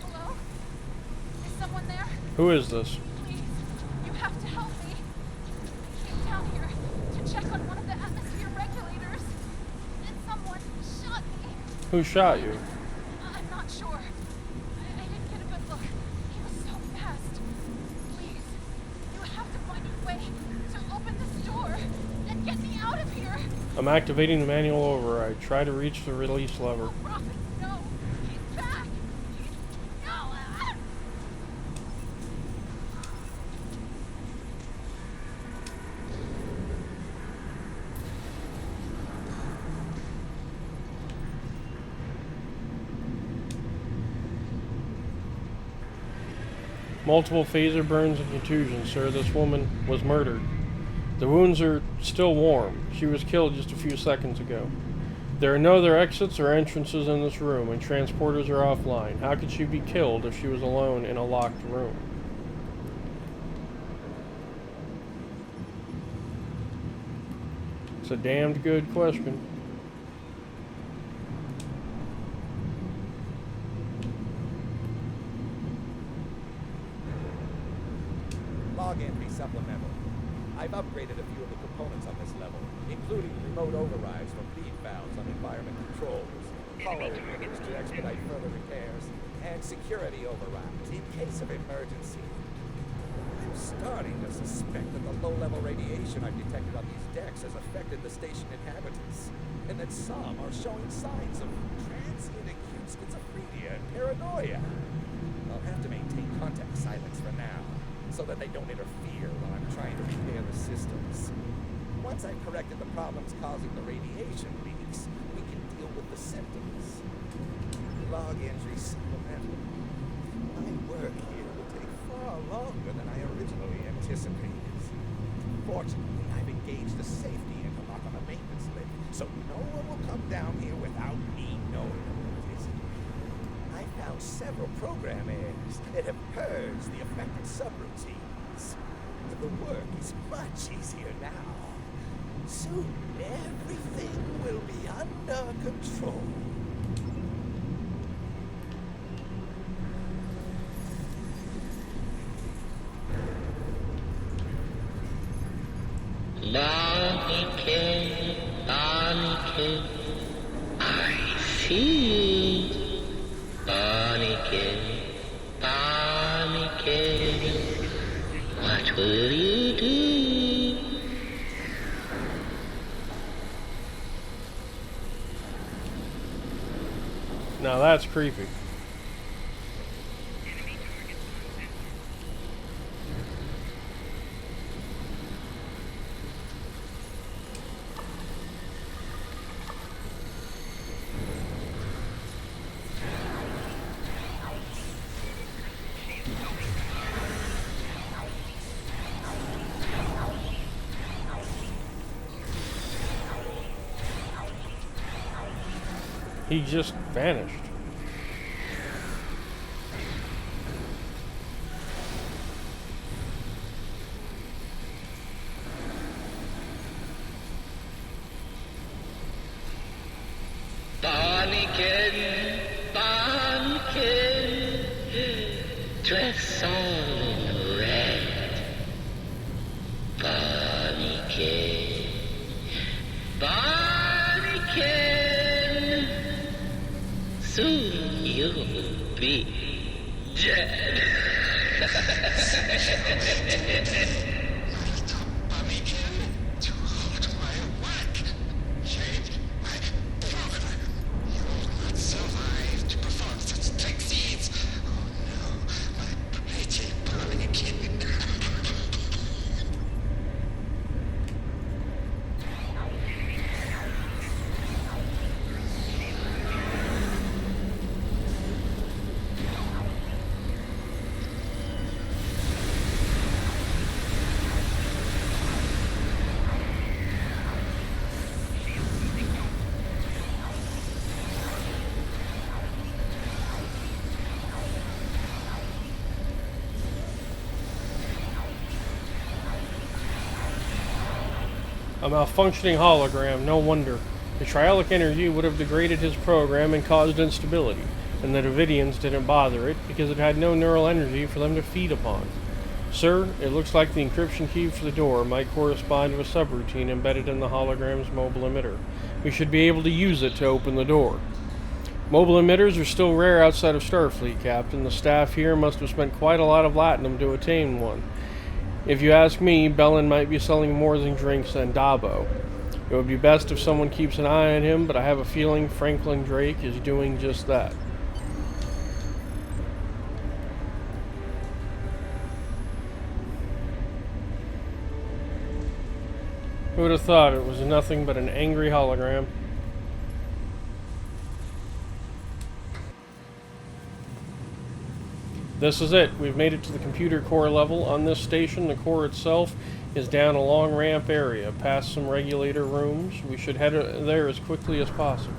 Hello? Is someone there? Who is this? Please, you have to help me. I came down here to check on one of the atmosphere regulators, and someone shot me. Who shot you? I'm not sure. I didn't get a good look. He was so fast. Please, you have to find a way to open this door and get me out of here. I'm activating the manual override. Try to reach the release lever. No! He's back! No! Multiple phaser burns and contusions, sir. This woman was murdered. The wounds are still warm. She was killed just a few seconds ago. There are no other exits or entrances in this room, and transporters are offline. How could she be killed if she was alone in a locked room? It's a damned good question. Log entry supplemental. I've upgraded a few of the components on this level, including remote overrides for bleed valves on environment controls, follow inhibitors to expedite further repairs, and security overrides in case of emergency. I'm starting to suspect that the low-level radiation I've detected on these decks has affected the station inhabitants, and that some are showing signs of transient acute schizophrenia and paranoia. I'll have to maintain contact silence for now, so that they don't interfere while I'm trying to repair the systems. Once I've corrected the problems causing the radiation leaks, we can deal with the symptoms. Log entry supplemental. My work here will take far longer than I originally anticipated. Fortunately, I've engaged a safety interlock on the maintenance lift, so no one will come down here without me knowing about it. I found several program errors that have purged the affected subroutines. The work is much easier now. Soon, everything will be under control. Barney, I see you. Barney, what will you do? Now that's creepy. He just vanished. Barneykin, dress all in red. Barneykin, soon you'll be dead. A malfunctioning hologram, no wonder. The trialic energy would have degraded his program and caused instability, and the Davidians didn't bother it because it had no neural energy for them to feed upon. Sir, it looks like the encryption key for the door might correspond to a subroutine embedded in the hologram's mobile emitter. We should be able to use it to open the door. Mobile emitters are still rare outside of Starfleet, Captain. The staff here must have spent quite a lot of latinum to attain one. If you ask me, Belle might be selling more than drinks than Dabo. It would be best if someone keeps an eye on him, but I have a feeling Franklin Drake is doing just that. Who would have thought it was nothing but an angry hologram? This is it. We've made it to the computer core level. On this station, the core itself is down a long ramp area, past some regulator rooms. We should head there as quickly as possible.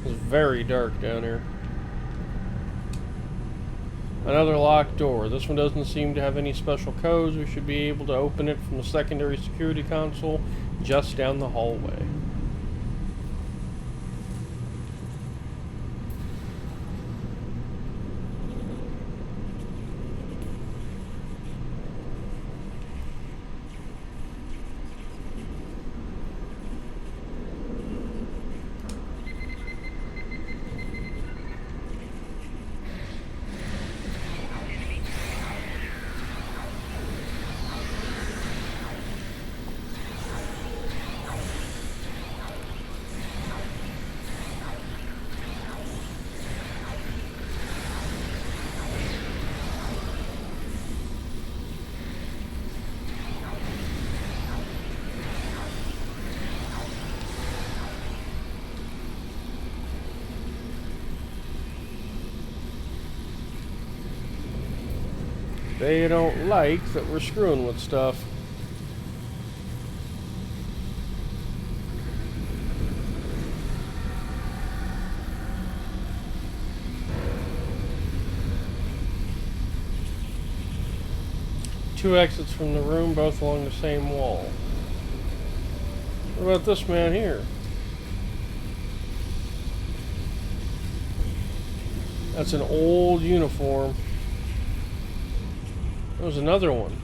It's very dark down here. Another locked door. This one doesn't seem to have any special codes. We should be able to open it from the secondary security console just down the hallway. They don't like that we're screwing with stuff. Two exits from the room, both along the same wall. What about this man here? That's an old uniform. There's another one.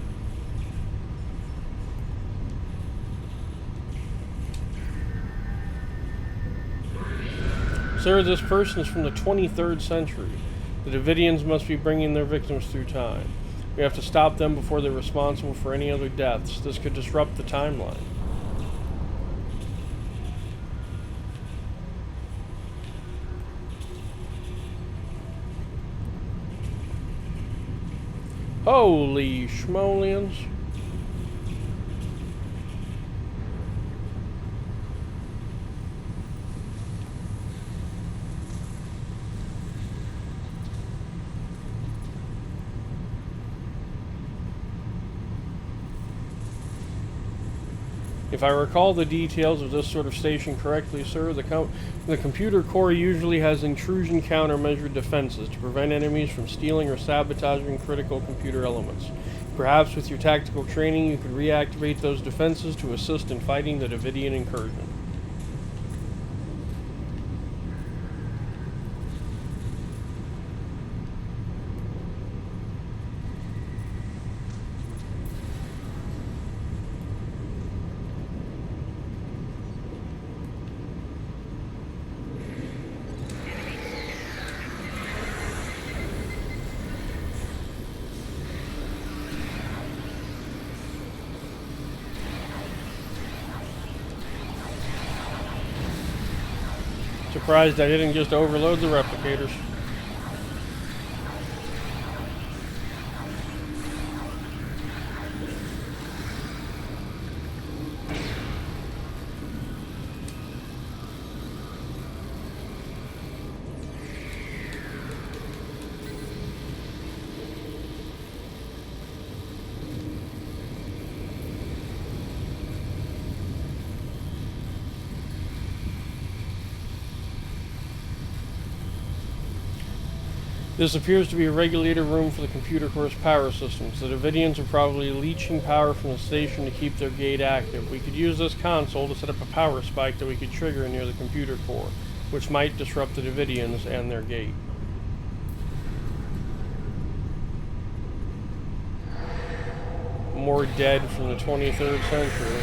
Sir, this person is from the 23rd century. The Davidians must be bringing their victims through time. We have to stop them before they're responsible for any other deaths. This could disrupt the timeline. Holy schmolians. If I recall the details of this sort of station correctly, sir, the computer core usually has intrusion countermeasure defenses to prevent enemies from stealing or sabotaging critical computer elements. Perhaps with your tactical training you could reactivate those defenses to assist in fighting the Davidian incursion. Surprised I didn't just overload the replicators. This appears to be a regulator room for the computer core's power systems. The Davidians are probably leeching power from the station to keep their gate active. We could use this console to set up a power spike that we could trigger near the computer core, which might disrupt the Davidians and their gate. More dead from the 23rd century.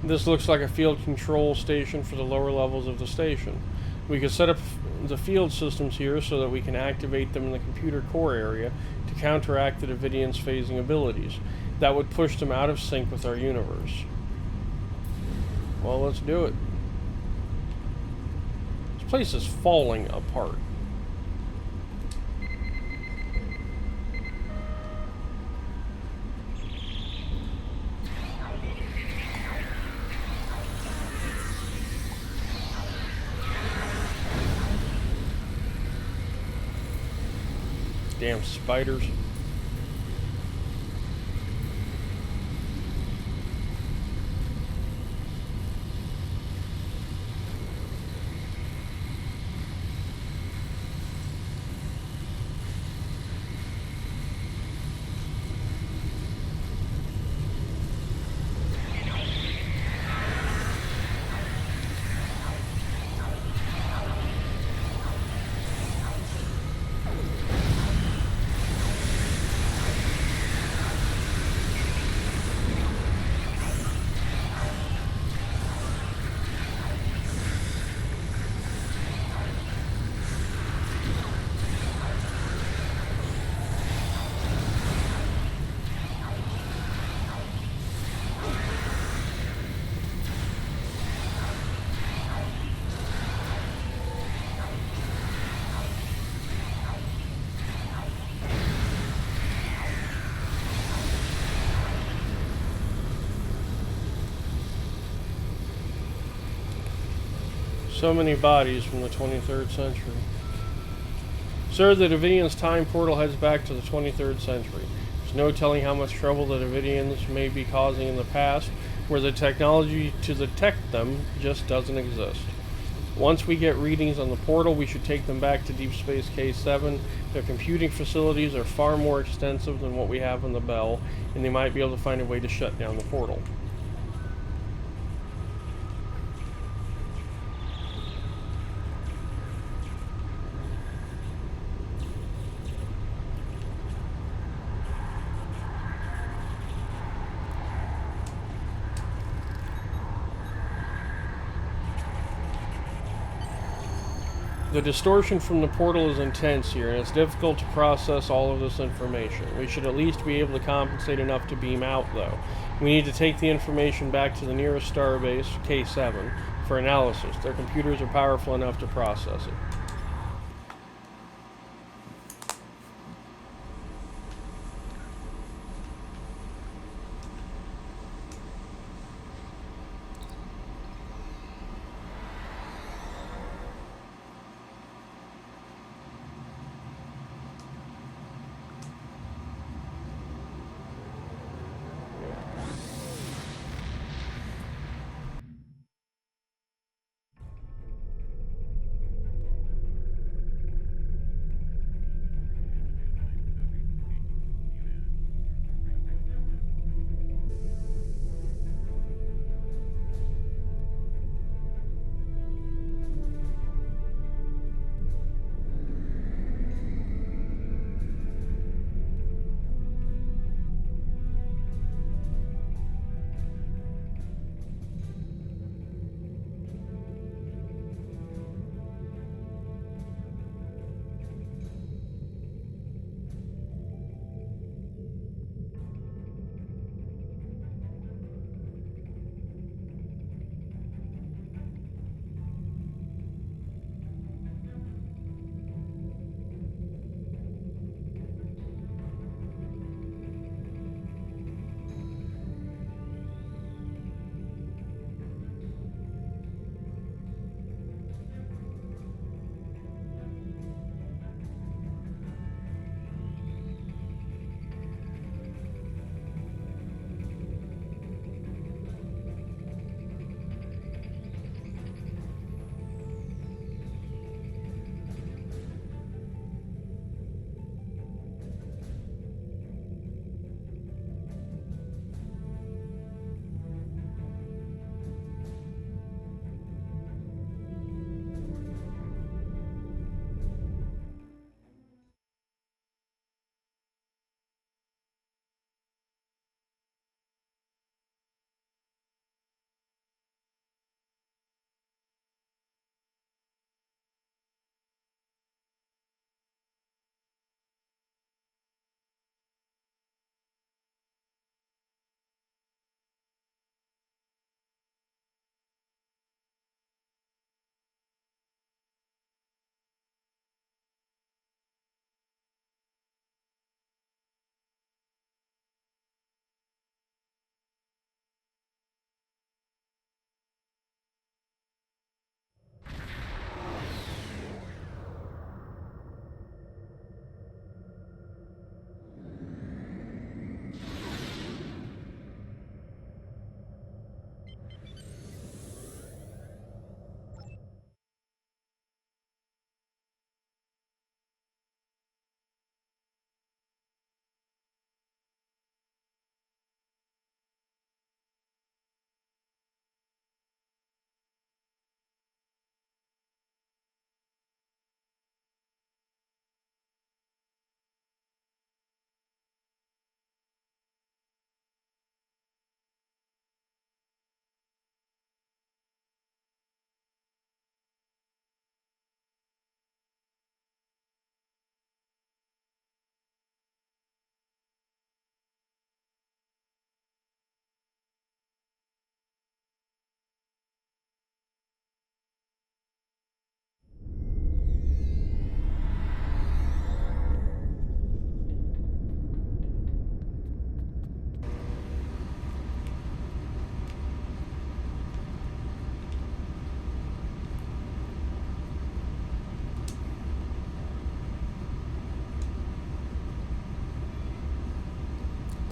This looks like a field control station for the lower levels of the station. We could set up the field systems here so that we can activate them in the computer core area to counteract the Davidians' phasing abilities. That would push them out of sync with our universe. Well, let's do it. This place is falling apart. Damn spiders. So many bodies from the 23rd century. Sir, the Davidians' time portal heads back to the 23rd century. There's no telling how much trouble the Davidians may be causing in the past, where the technology to detect them just doesn't exist. Once we get readings on the portal, we should take them back to Deep Space K7. Their computing facilities are far more extensive than what we have on the Belle, and they might be able to find a way to shut down the portal. The distortion from the portal is intense here, and it's difficult to process all of this information. We should at least be able to compensate enough to beam out, though. We need to take the information back to the nearest starbase, K7, for analysis. Their computers are powerful enough to process it.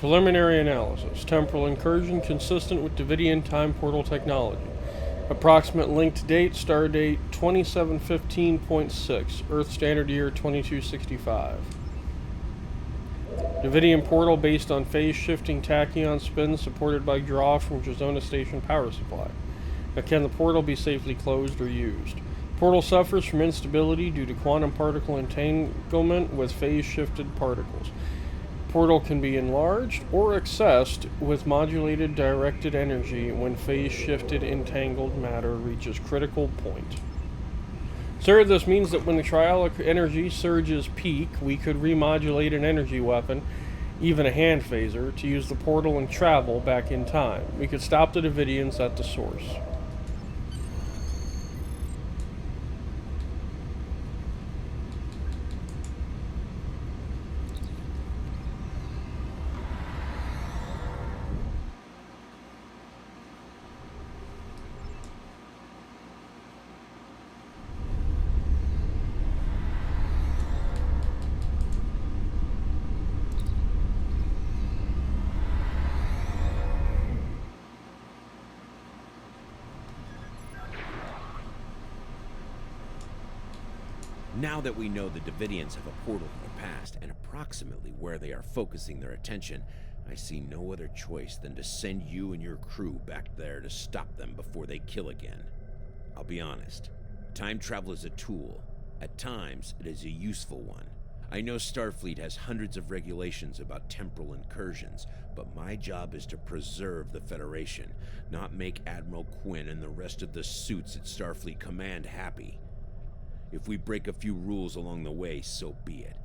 Preliminary analysis. Temporal incursion consistent with Davidian time portal technology. Approximate linked date, star date 2715.6, Earth Standard Year 2265. Davidian portal based on phase shifting tachyon spins supported by draw from Drazona Station power supply. Now, can the portal be safely closed or used? Portal suffers from instability due to quantum particle entanglement with phase shifted particles. Portal can be enlarged or accessed with modulated directed energy when phase shifted entangled matter reaches critical point. Sir, this means that when the trialic energy surges peak, we could remodulate an energy weapon, even a hand phaser, to use the portal and travel back in time. We could stop the Davidians at the source. Now that we know the Davidians have a portal to the past and approximately where they are focusing their attention, I see no other choice than to send you and your crew back there to stop them before they kill again. I'll be honest, time travel is a tool. At times, it is a useful one. I know Starfleet has hundreds of regulations about temporal incursions, but my job is to preserve the Federation, not make Admiral Quinn and the rest of the suits at Starfleet Command happy. If we break a few rules along the way, so be it.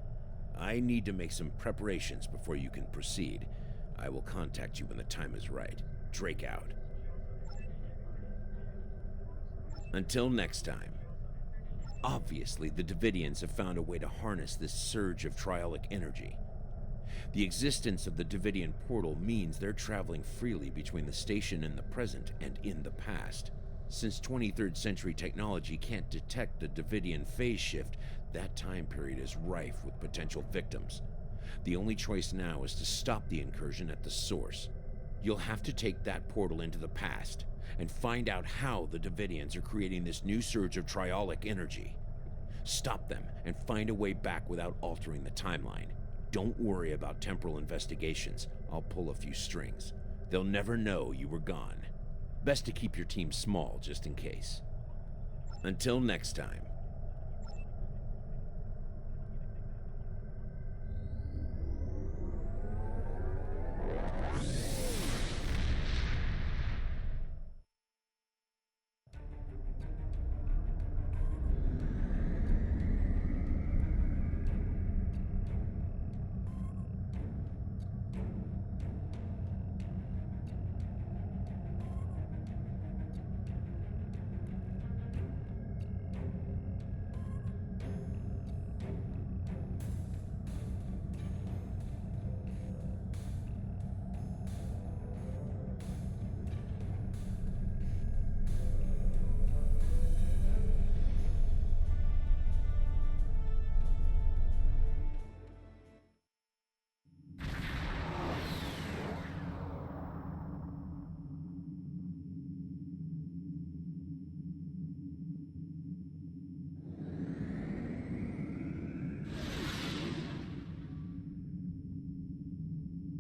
I need to make some preparations before you can proceed. I will contact you when the time is right. Drake out. Until next time. Obviously, the Davidians have found a way to harness this surge of triolic energy. The existence of the Davidian portal means they're traveling freely between the station in the present and in the past. Since 23rd century technology can't detect the Davidian phase shift, that time period is rife with potential victims. The only choice now is to stop the incursion at the source. You'll have to take that portal into the past and find out how the Davidians are creating this new surge of triolic energy. Stop them and find a way back without altering the timeline. Don't worry about temporal investigations. I'll pull a few strings. They'll never know you were gone. Best to keep your team small, just in case. Until next time.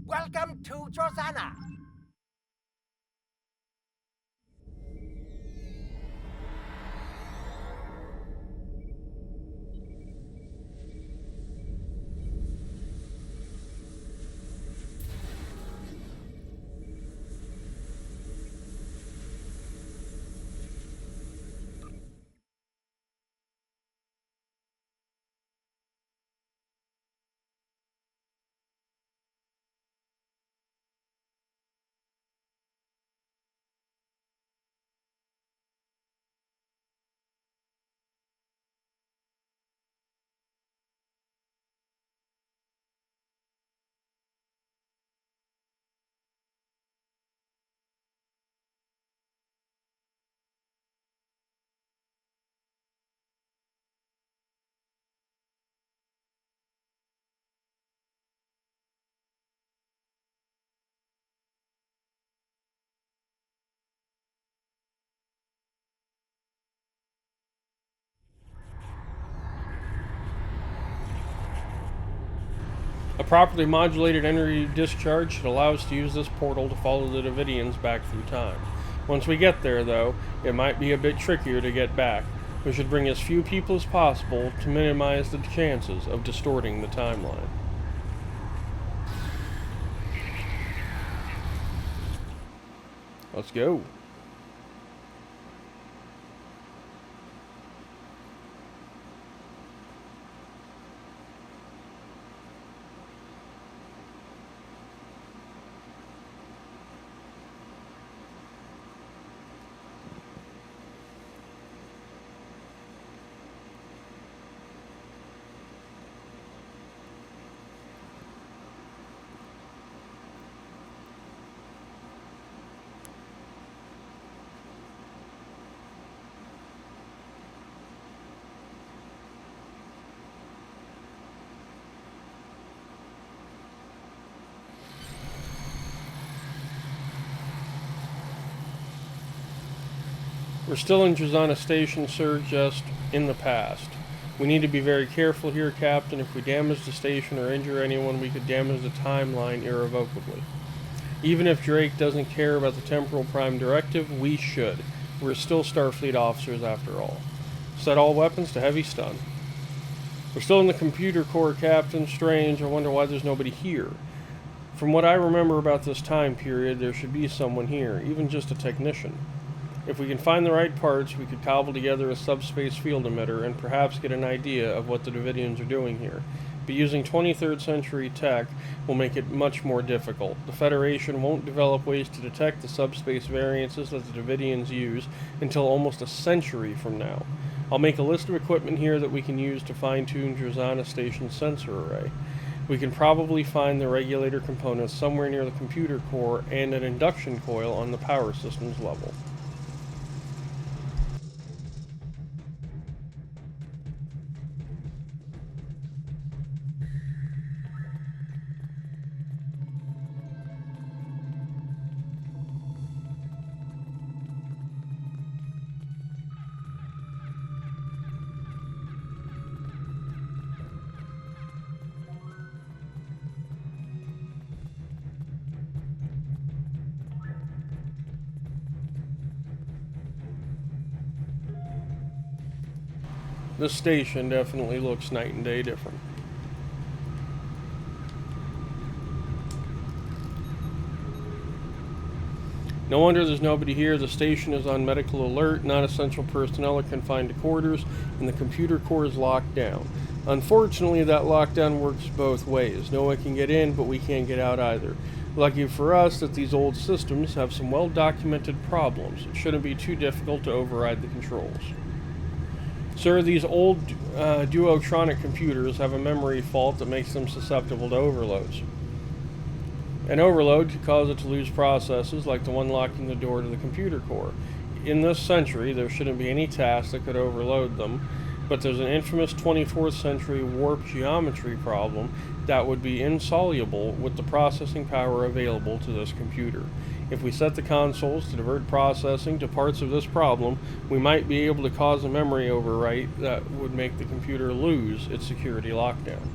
Welcome to Drozana. A properly modulated energy discharge should allow us to use this portal to follow the Davidians back through time. Once we get there, though, it might be a bit trickier to get back. We should bring as few people as possible to minimize the chances of distorting the timeline. Let's go. We're still in Drozana Station, sir, just in the past. We need to be very careful here, Captain. If we damage the station or injure anyone, we could damage the timeline irrevocably. Even if Drake doesn't care about the Temporal Prime Directive, we should. We're still Starfleet officers after all. Set all weapons to heavy stun. We're still in the computer core, Captain. Strange, I wonder why there's nobody here. From what I remember about this time period, there should be someone here, even just a technician. If we can find the right parts, we could cobble together a subspace field emitter and perhaps get an idea of what the Davidians are doing here. But using 23rd century tech will make it much more difficult. The Federation won't develop ways to detect the subspace variances that the Davidians use until almost a century from now. I'll make a list of equipment here that we can use to fine-tune Drozana Station's sensor array. We can probably find the regulator components somewhere near the computer core and an induction coil on the power systems level. This station definitely looks night and day different. No wonder there's nobody here. The station is on medical alert, non-essential personnel are confined to quarters, and the computer core is locked down. Unfortunately, that lockdown works both ways. No one can get in, but we can't get out either. Lucky for us that these old systems have some well-documented problems. It shouldn't be too difficult to override the controls. Sir, these old duotronic computers have a memory fault that makes them susceptible to overloads. An overload could cause it to lose processes like the one locking the door to the computer core. In this century, there shouldn't be any task that could overload them, but there's an infamous 24th century warp geometry problem that would be insoluble with the processing power available to this computer. If we set the consoles to divert processing to parts of this problem, we might be able to cause a memory overwrite that would make the computer lose its security lockdown.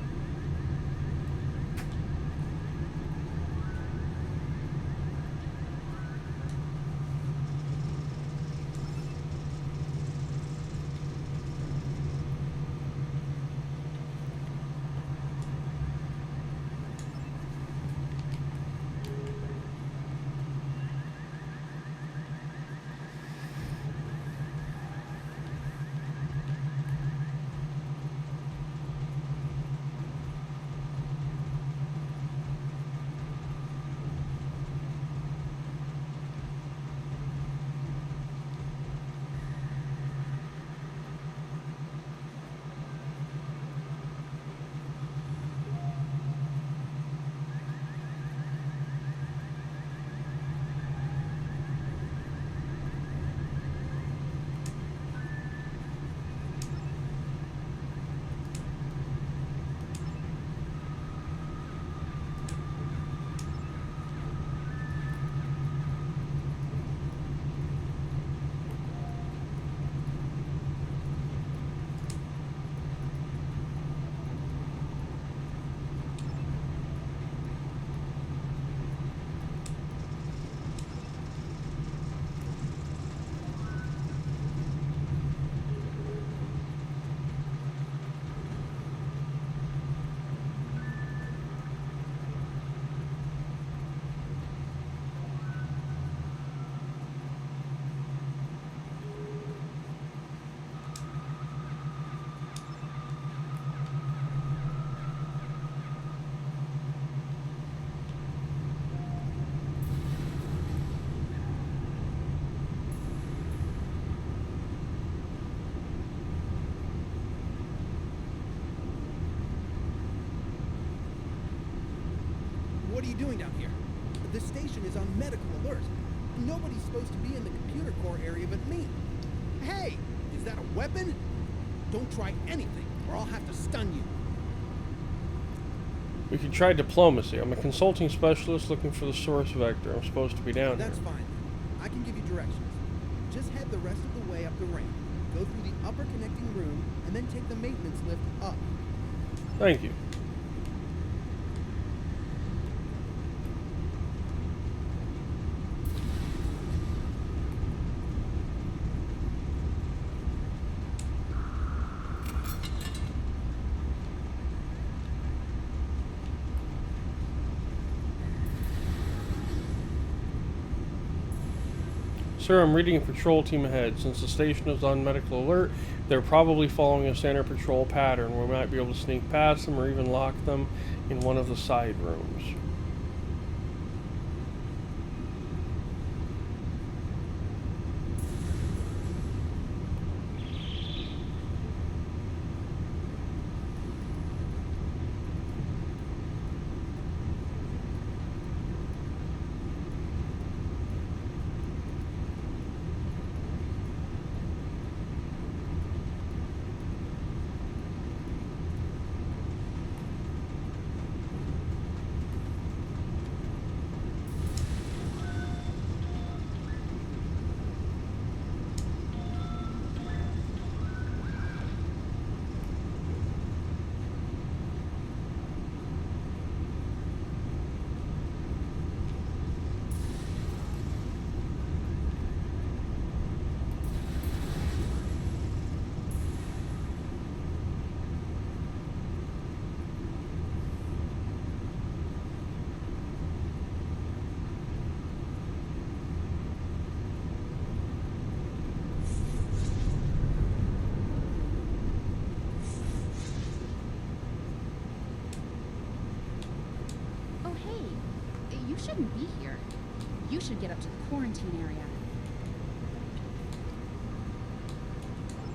What are you doing down here? The station is on medical alert. Nobody's supposed to be in the computer core area but me. Hey, is that a weapon? Don't try anything, or I'll have to stun you. We could try diplomacy. I'm a consulting specialist looking for the source vector. I'm supposed to be down That's here. fine. I can give you directions. Just head the rest of the way up the ramp. Go through the upper connecting room, and then take the maintenance lift up. Thank you. Sir, I'm reading a patrol team ahead. Since the station is on medical alert, they're probably following a standard patrol pattern. We might be able to sneak past them or even lock them in one of the side rooms. You shouldn't be here. You should get up to the quarantine area.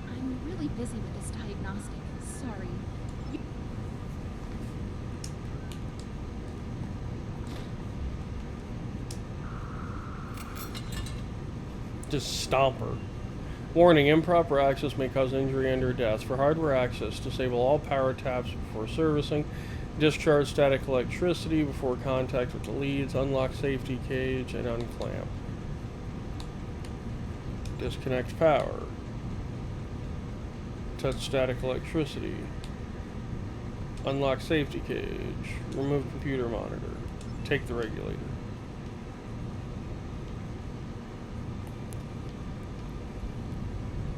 I'm really busy with this diagnostic. Sorry. Just stomp her. Warning, improper access may cause injury and or death. For hardware access, disable all power taps before servicing. Discharge static electricity before contact with the leads. Unlock safety cage and unclamp. Disconnect power. Touch static electricity. Unlock safety cage. Remove computer monitor. Take the regulator.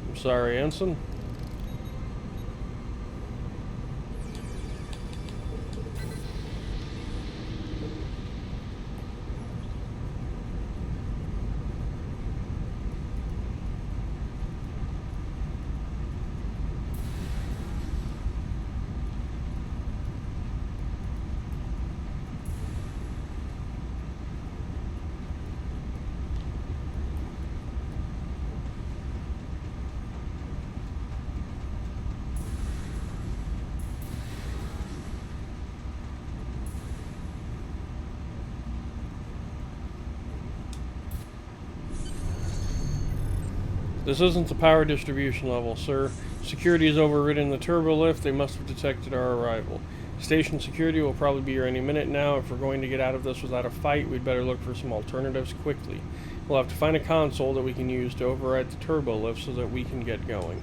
I'm sorry, Ensign. This isn't the power distribution level, sir. Security has overridden the turbo lift. They must have detected our arrival. Station security will probably be here any minute now. If we're going to get out of this without a fight, we'd better look for some alternatives quickly. We'll have to find a console that we can use to override the turbo lift so that we can get going.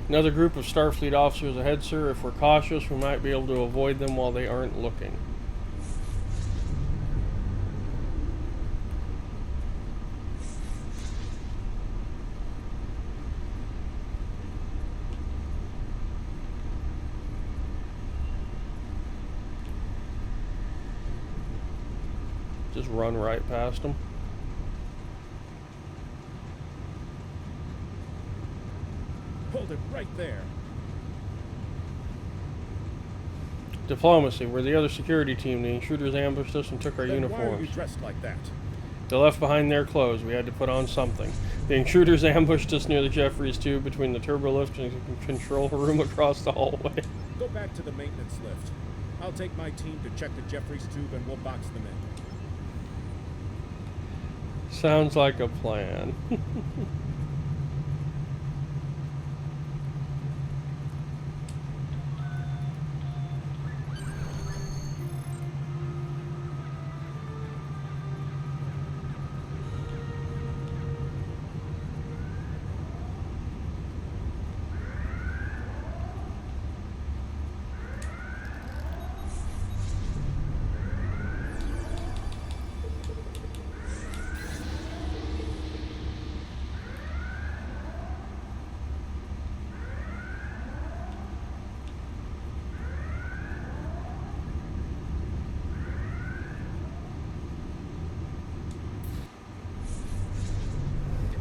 Another group of Starfleet officers ahead, sir. If we're cautious, we might be able to avoid them while they aren't looking. Just run right past them. Hold it right there. Diplomacy. We're the other security team. The intruders ambushed us and took our Then uniforms. why are you dressed like that? They left behind their clothes. We had to put on something. The intruders ambushed us near the Jeffries tube between the turbolift and control room across the hallway. Go back to the maintenance lift. I'll take my team to check the Jeffries tube and we'll box them in. Sounds like a plan.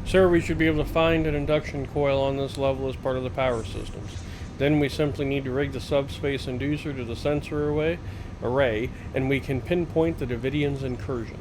Sir, we should be able to find an induction coil on this level as part of the power systems. Then we simply need to rig the subspace inducer to the sensor array, and we can pinpoint the Davidian's incursion.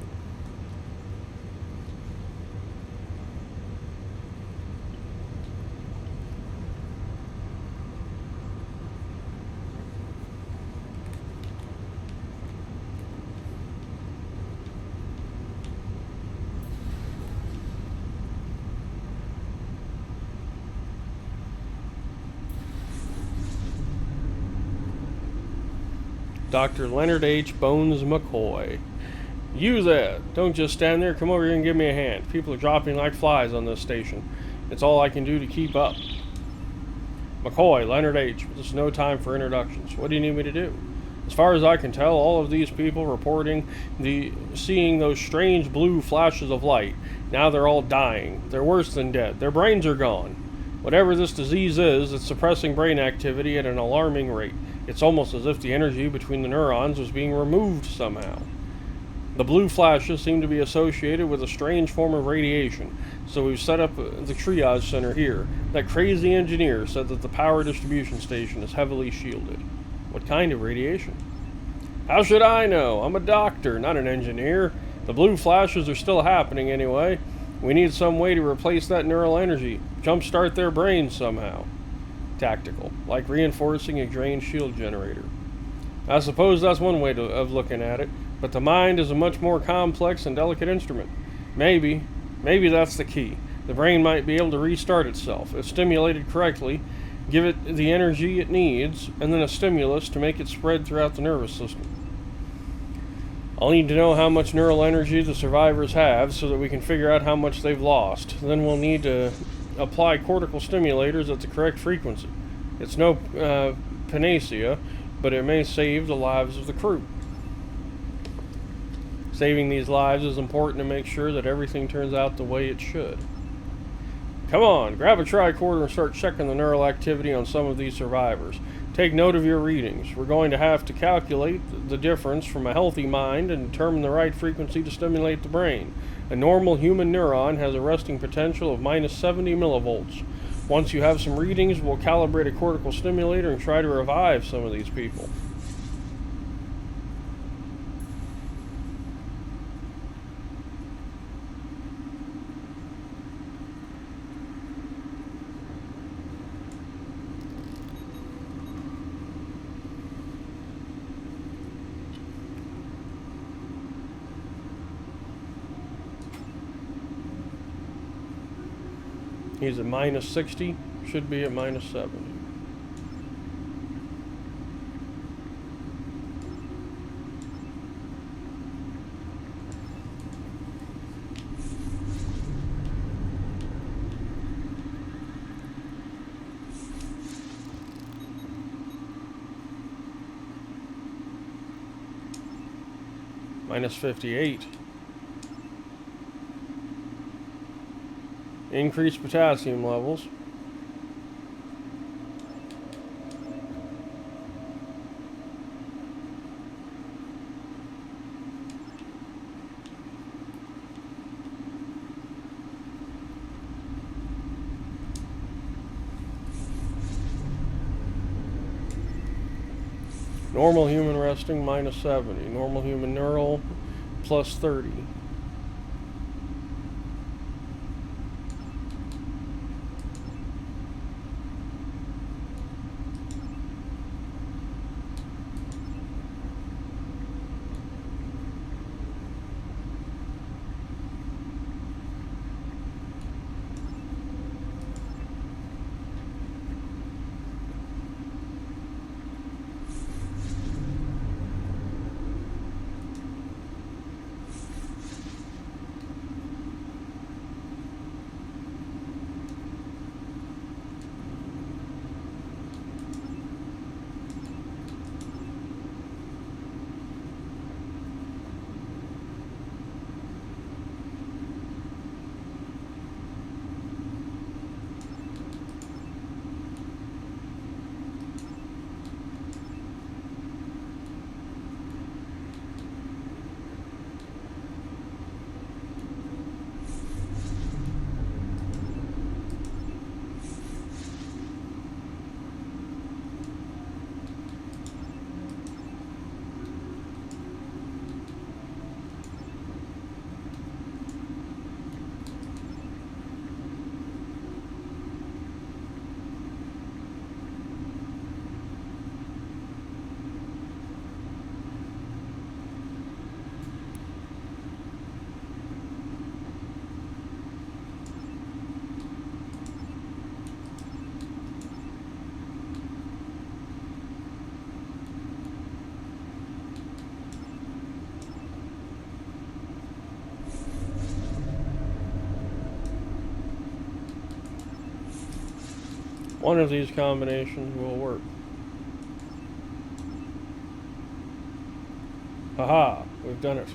Dr. Leonard H. Bones McCoy. U.S.S. Don't just stand there. Come over here and give me a hand. People are dropping like flies on this station. It's all I can do to keep up. McCoy, Leonard H. This is no time for introductions. What do you need me to do? As far as I can tell, all of these people reporting seeing those strange blue flashes of light. Now they're all dying. They're worse than dead. Their brains are gone. Whatever this disease is, it's suppressing brain activity at an alarming rate. It's almost as if the energy between the neurons was being removed somehow. The blue flashes seem to be associated with a strange form of radiation, so we've set up the triage center here. That crazy engineer said that the power distribution station is heavily shielded. What kind of radiation? How should I know? I'm a doctor, not an engineer. The blue flashes are still happening anyway. We need some way to replace that neural energy, jumpstart their brains somehow. Tactical, like reinforcing a drained shield generator. I suppose that's one way of looking at it, but the mind is a much more complex and delicate instrument. Maybe that's the key. The brain might be able to restart itself, if stimulated correctly, give it the energy it needs, and then a stimulus to make it spread throughout the nervous system. I'll need to know how much neural energy the survivors have so that we can figure out how much they've lost. Then we'll need to apply cortical stimulators at the correct frequency. It's no panacea, but it may save the lives of the crew. Saving these lives is important to make sure that everything turns out the way it should. Come on, grab a tricorder and start checking the neural activity on some of these survivors. Take note of your readings. We're going to have to calculate the difference from a healthy mind and determine the right frequency to stimulate the brain. A normal human neuron has a resting potential of minus 70 millivolts. Once you have some readings, we'll calibrate a cortical stimulator and try to revive some of these people. He's at minus 60, should be at minus 70. Minus 58. Increased potassium levels. Normal human resting, minus 70. Normal human neural, plus 30. One of these combinations will work. Haha, we've done it.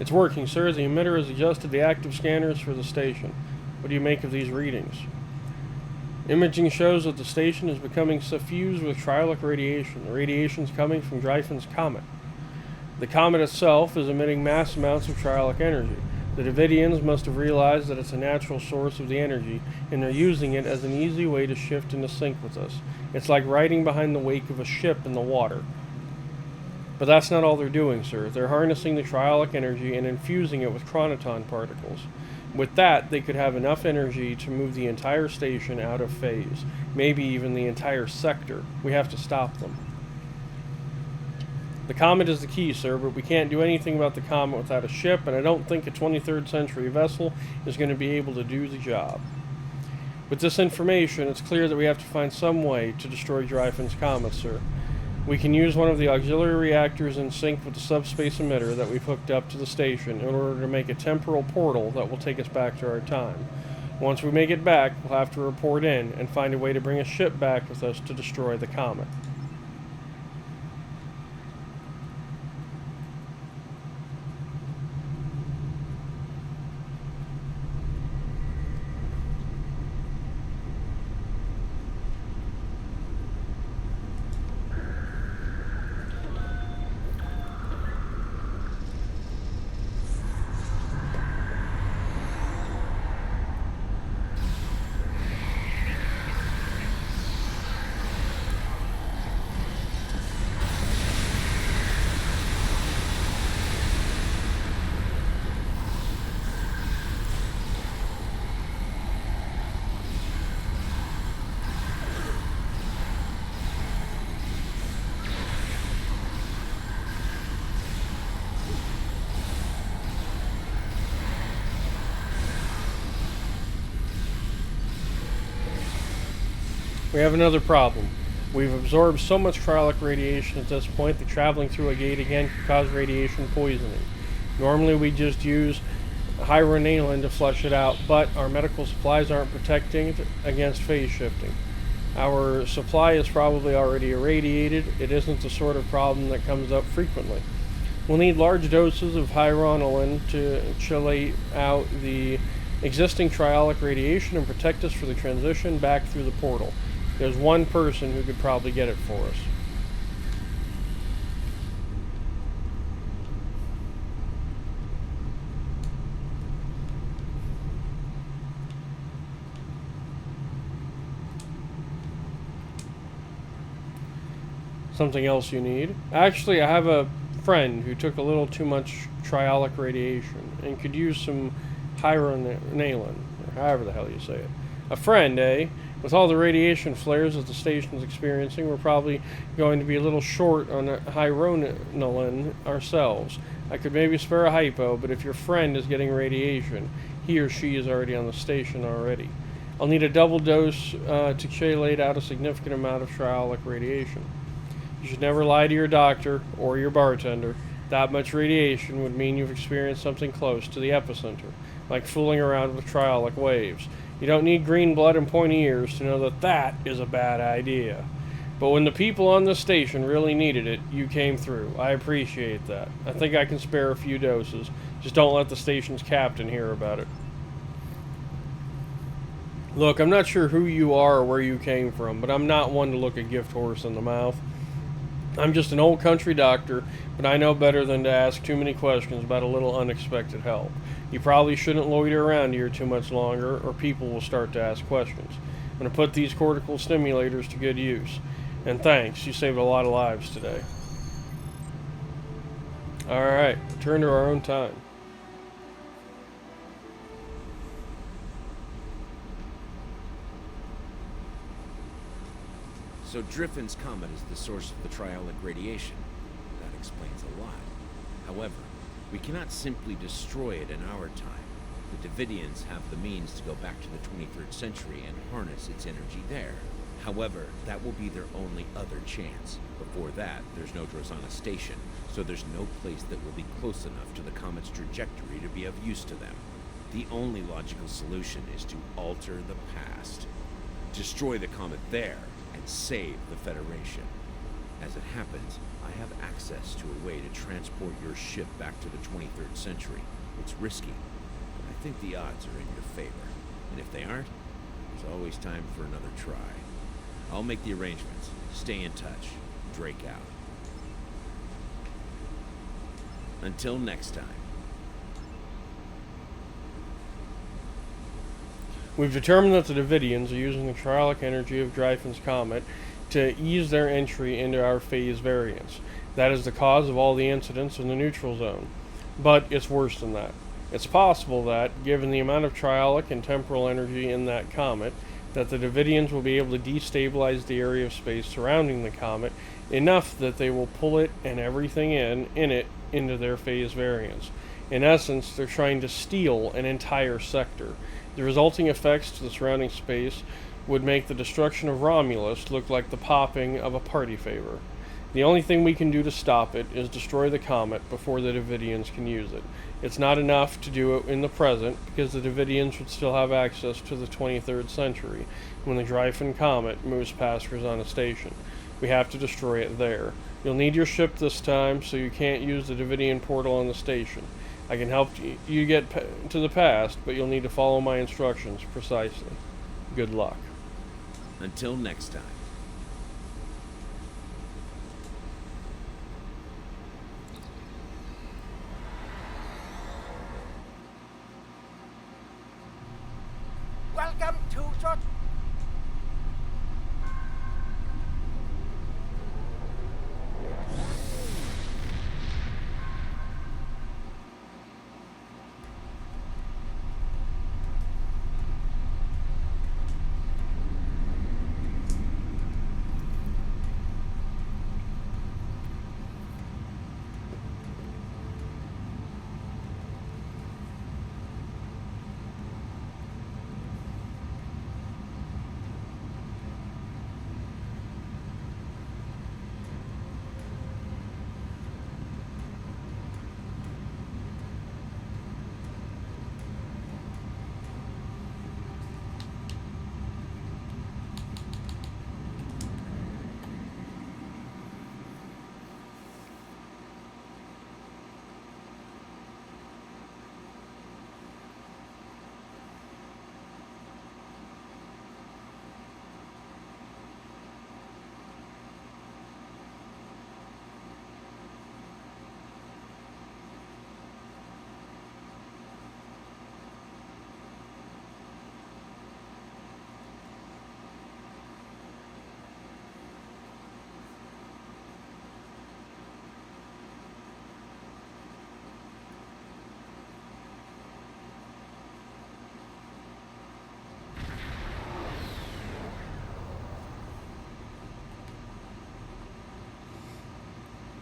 It's working, sir. The emitter has adjusted the active scanners for the station. What do you make of these readings? Imaging shows that the station is becoming suffused with triolic radiation. The radiation is coming from Dryfin's comet. The comet itself is emitting mass amounts of triolic energy. The Davidians must have realized that it's a natural source of the energy, and they're using it as an easy way to shift into sync with us. It's like riding behind the wake of a ship in the water. But that's not all they're doing, sir. They're harnessing the triolic energy and infusing it with chronoton particles. With that, they could have enough energy to move the entire station out of phase, maybe even the entire sector. We have to stop them. The comet is the key, sir, but we can't do anything about the comet without a ship, and I don't think a 23rd century vessel is going to be able to do the job. With this information, it's clear that we have to find some way to destroy Dryfin's comet, sir. We can use one of the auxiliary reactors in sync with the subspace emitter that we've hooked up to the station in order to make a temporal portal that will take us back to our time. Once we make it back, we'll have to report in and find a way to bring a ship back with us to destroy the comet. We have another problem. We've absorbed so much cryolic radiation at this point that traveling through a gate again could cause radiation poisoning. Normally we just use hydronalin to flush it out, but our medical supplies aren't protecting it against phase shifting. Our supply is probably already irradiated. It isn't the sort of problem that comes up frequently. We'll need large doses of hydronalin to chelate out the existing cryolic radiation and protect us for the transition back through the portal. There's one person who could probably get it for us. Something else you need? Actually, I have a friend who took a little too much cryolic radiation and could use some hydronalin, or however the hell you say it. A friend, eh? With all the radiation flares that the station's experiencing, we're probably going to be a little short on hydronalin ourselves. I could maybe spare a hypo, but if your friend is getting radiation, he or she is already on the station already. I'll need a double dose to chelate out a significant amount of cryolic radiation. You should never lie to your doctor or your bartender. That much radiation would mean you've experienced something close to the epicenter, like fooling around with cryolic waves. You don't need green blood and pointy ears to know that that is a bad idea. But when the people on this station really needed it, you came through. I appreciate that. I think I can spare a few doses. Just don't let the station's captain hear about it. Look, I'm not sure who you are or where you came from, but I'm not one to look a gift horse in the mouth. I'm just an old country doctor, but I know better than to ask too many questions about a little unexpected help. You probably shouldn't loiter around here too much longer, or people will start to ask questions. I'm going to put these cortical stimulators to good use. And thanks, you saved a lot of lives today. Alright, return to our own time. So Driffin's comet is the source of the cryolic radiation. That explains a lot. However, we cannot simply destroy it in our time. The Davidians have the means to go back to the 23rd century and harness its energy there. However, that will be their only other chance. Before that, there's no Drozana station, so there's no place that will be close enough to the comet's trajectory to be of use to them. The only logical solution is to alter the past. Destroy the comet there, and save the Federation. As it happens, I have access to a way to transport your ship back to the 23rd century. It's risky, but I think the odds are in your favor. And if they aren't, there's always time for another try. I'll make the arrangements. Stay in touch. Drake out. Until next time. We've determined that the Davidians are using the cryolic energy of Dreyfus Comet to ease their entry into our phase variance. That is the cause of all the incidents in the neutral zone. But it's worse than that. It's possible that, given the amount of cryolic and temporal energy in that comet, that the Davidians will be able to destabilize the area of space surrounding the comet enough that they will pull it and everything in it into their phase variance. In essence, they're trying to steal an entire sector. The resulting effects to the surrounding space would make the destruction of Romulus look like the popping of a party favor. The only thing we can do to stop it is destroy the comet before the Davidians can use it. It's not enough to do it in the present, because the Davidians would still have access to the 23rd century when the Dreyfus Comet moves past Drozana Station. We have to destroy it there. You'll need your ship this time, so you can't use the Davidian portal on the station. I can help you get to the past, but you'll need to follow my instructions precisely. Good luck. Until next time. Welcome to Trot.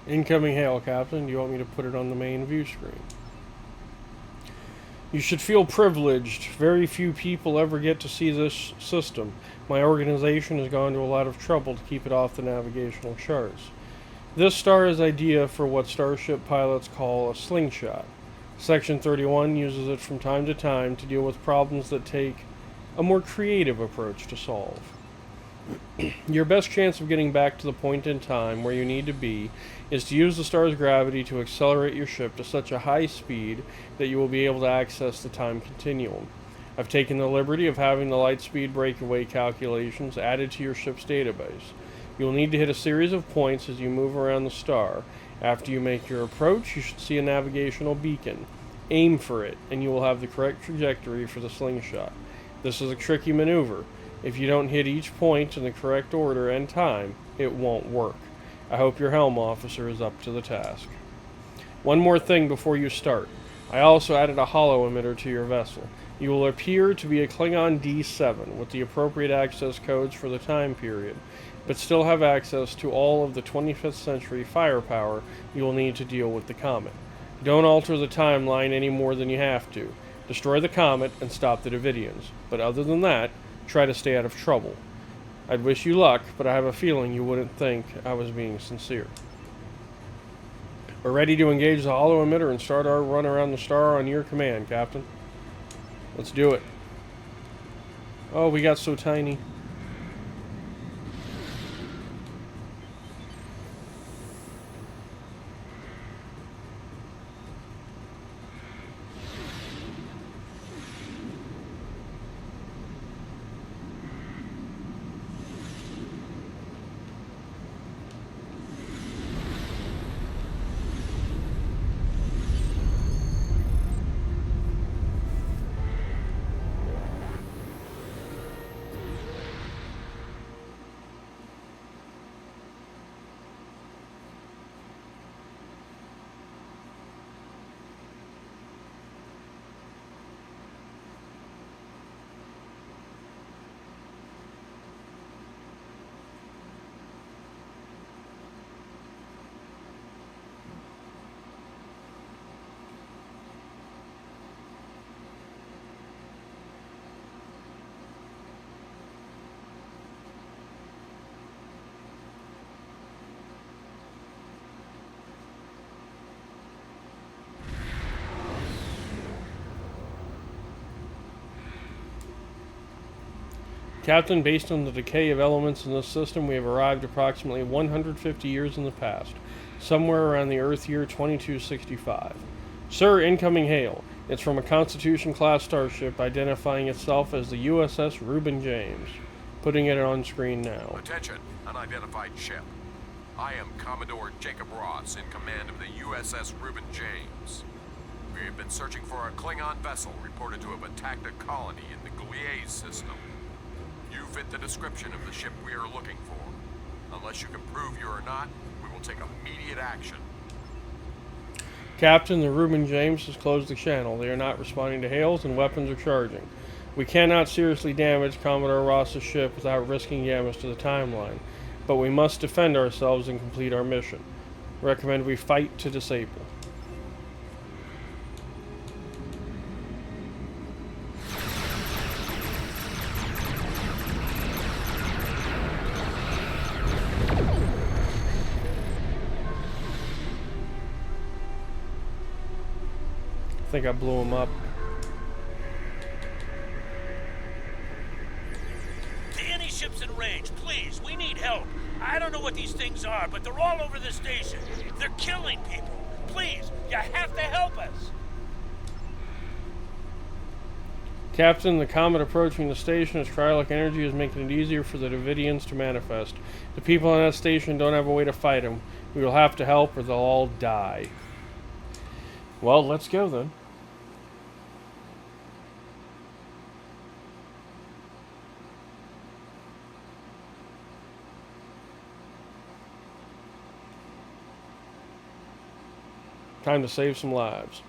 Incoming hail, Captain. Do you want me to put it on the main view screen? You should feel privileged. Very few people ever get to see this system. My organization has gone to a lot of trouble to keep it off the navigational charts. This star is ideal for what starship pilots call a slingshot. Section 31 uses it from time to time to deal with problems that take a more creative approach to solve. Your best chance of getting back to the point in time where you need to be is to use the star's gravity to accelerate your ship to such a high speed that you will be able to access the time continuum. I've taken the liberty of having the light speed breakaway calculations added to your ship's database. You will need to hit a series of points as you move around the star. After you make your approach, you should see a navigational beacon. Aim for it, and you will have the correct trajectory for the slingshot. This is a tricky maneuver. If you don't hit each point in the correct order and time, it won't work. I hope your helm officer is up to the task. One more thing before you start. I also added a holo emitter to your vessel. You will appear to be a Klingon D7 with the appropriate access codes for the time period, but still have access to all of the 25th century firepower you will need to deal with the comet. Don't alter the timeline any more than you have to. Destroy the comet and stop the Davidians, but other than that, try to stay out of trouble. I'd wish you luck, but I have a feeling you wouldn't think I was being sincere. We're ready to engage the holo emitter and start our run around the star on your command, Captain. Let's do it. Oh, we got so tiny. Captain, based on the decay of elements in this system, we have arrived approximately 150 years in the past, somewhere around the Earth year 2265. Sir, incoming hail. It's from a Constitution-class starship identifying itself as the U.S.S. Reuben James. Putting it on screen now. Attention, unidentified ship. I am Commodore Jacob Ross, in command of the U.S.S. Reuben James. We have been searching for a Klingon vessel reported to have attacked a colony in the U.S.S. system. You fit the description of the ship we are looking for. Unless you can prove you are not, we will take immediate action. Captain, the Reuben James has closed the channel. They are not responding to hails and weapons are charging. We cannot seriously damage Commodore Ross's ship without risking damage to the timeline, but we must defend ourselves and complete our mission. Recommend we fight to disable. I think I blew him up. To any ships in range, please, we need help. I don't know what these things are, but they're all over the station. They're killing people. Please, you have to help us. Captain, the comet approaching the station as cryogenic energy is making it easier for the Davidians to manifest. The people on that station don't have a way to fight them. We will have to help or they'll all die. Well, let's go then. Time to save some lives.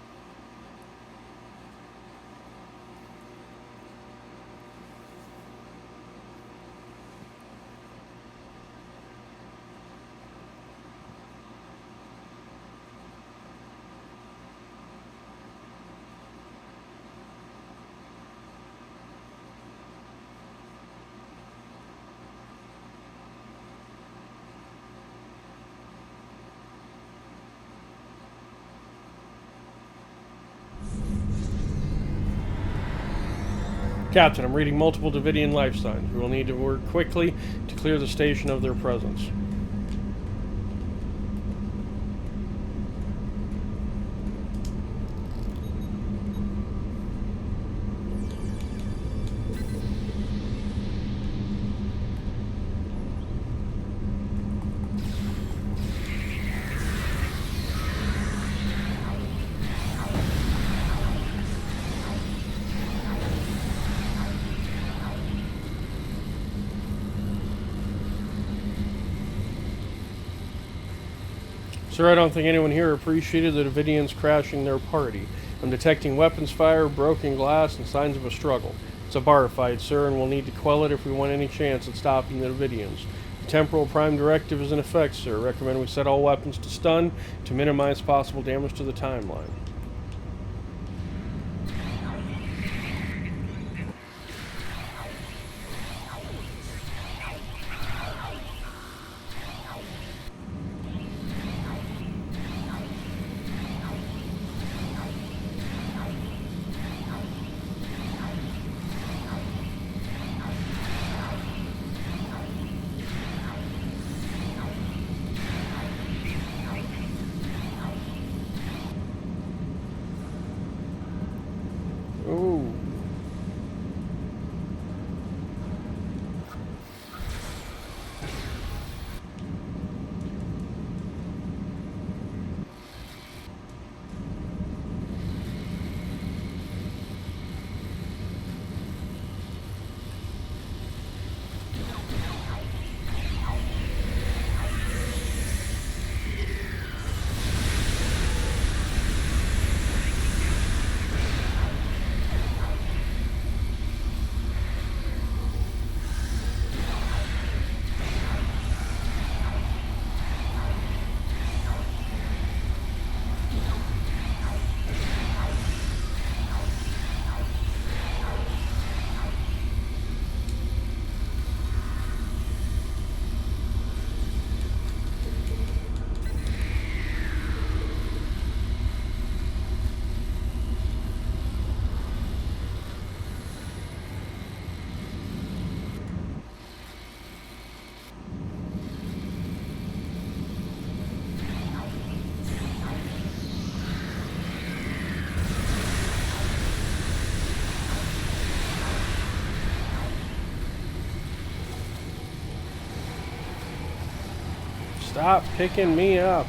Captain, I'm reading multiple Davidian life signs. We will need to work quickly to clear the station of their presence. Sir, I don't think anyone here appreciated the Davidians crashing their party. I'm detecting weapons fire, broken glass, and signs of a struggle. It's a bar fight, sir, and we'll need to quell it if we want any chance at stopping the Davidians. The Temporal Prime Directive is in effect, sir. Recommend we set all weapons to stun to minimize possible damage to the timeline. Ooh. Stop picking me up.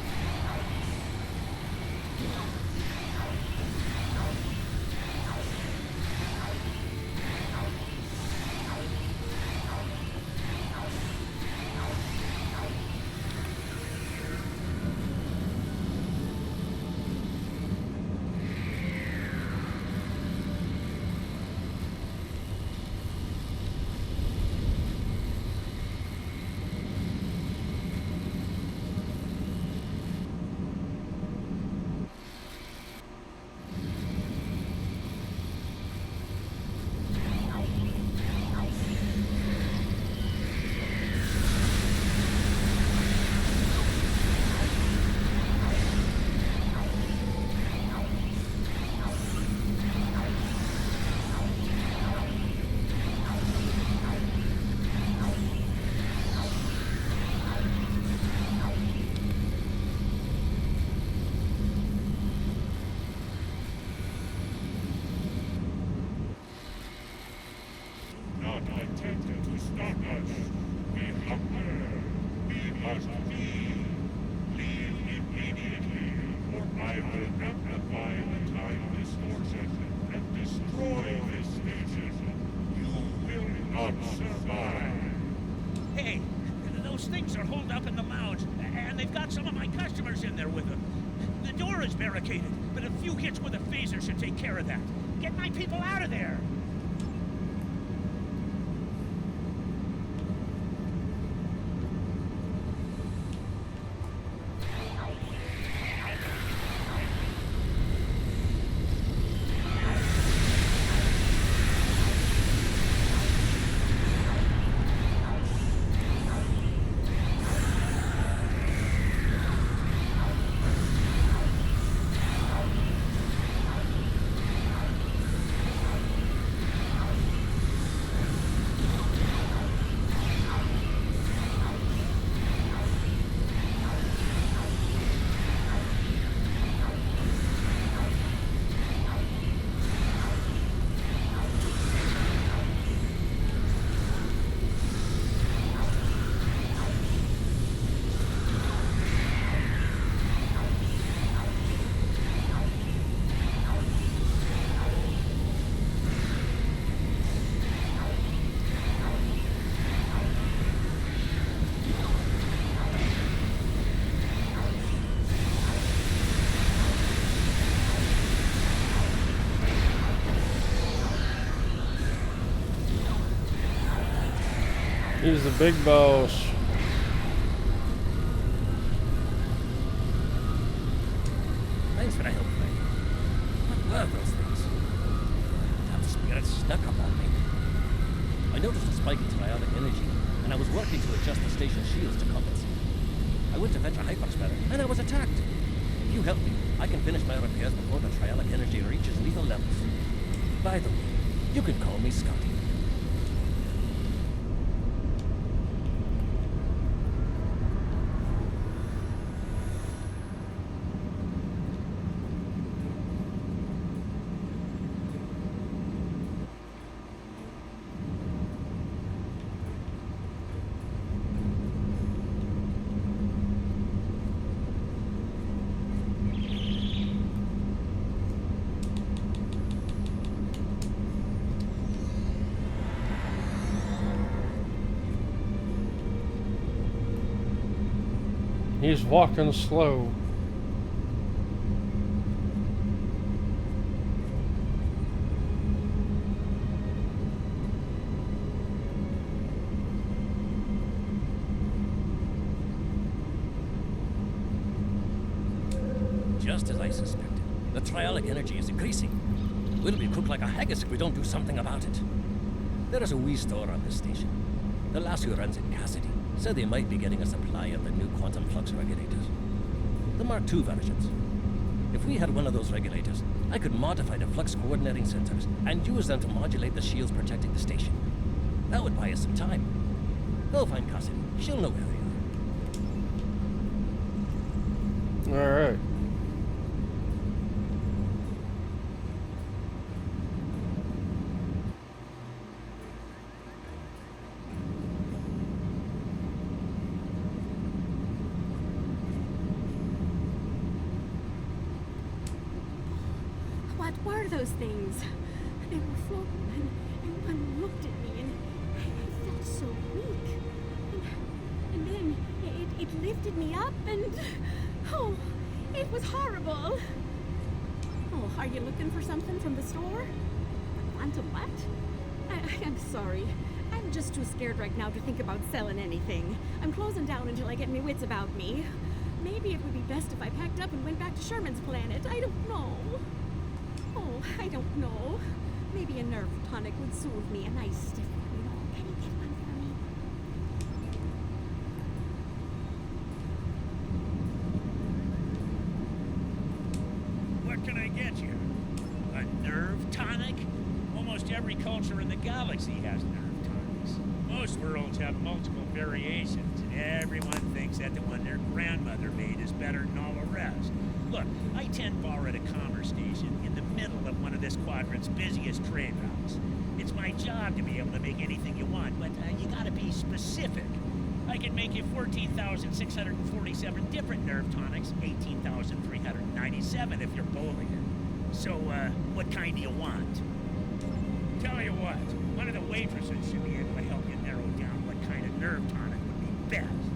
Hey, those things are holed up in the lounge, and they've got some of my customers in there with them. The door is barricaded, but a few hits with a phaser should take care of that. Get my people out of there! He's the big boss. Thanks for the help, mate. What were those things? That spirit snuck up on me. I noticed a spike in trionic energy, and I was working to adjust the station's shields to compensate. I went to venture hyperspace, and I was attacked. If you help me, I can finish my repairs before the trionic energy reaches lethal levels. By the way, you can call me Scotty. He's walking slow. Just as I suspected, the triolic energy is increasing. We'll be cooked like a haggis if we don't do something about it. There is a wee store on this station. The lass who runs it, Cassidy, said they might be getting a supply of the new quantum flux regulators. The Mark II versions. If we had one of those regulators, I could modify the flux coordinating sensors and use them to modulate the shields protecting the station. That would buy us some time. Go find Cassidy. She'll know where they are. Alright. What were those things? They were floating, and one looked at me, and I felt so weak. And then it lifted me up, and oh, it was horrible. Oh, are you looking for something from the store? Quantum what? I'm sorry. I'm just too scared right now to think about selling anything. I'm closing down until I get my wits about me. Maybe it would be best if I packed up and went back to Sherman's planet. I don't know. Oh, I don't know. Maybe a nerve tonic would soothe me. A nice stiff one, you know. Can you get one for me? What can I get you? A nerve tonic? Almost every culture in the galaxy has nerve tonics. Most worlds have multiple variations, and everyone thinks that the one their grandmother made is better than all the rest. Look, I tend bar at a commerce station in the middle of one of this quadrant's busiest trade routes. It's my job to be able to make anything you want, but you gotta be specific. I can make you 14,647 different nerve tonics, 18,397 if you're bowling it. So, what kind do you want? Tell you what, one of the waitresses should be able to help you narrow down what kind of nerve tonic would be best.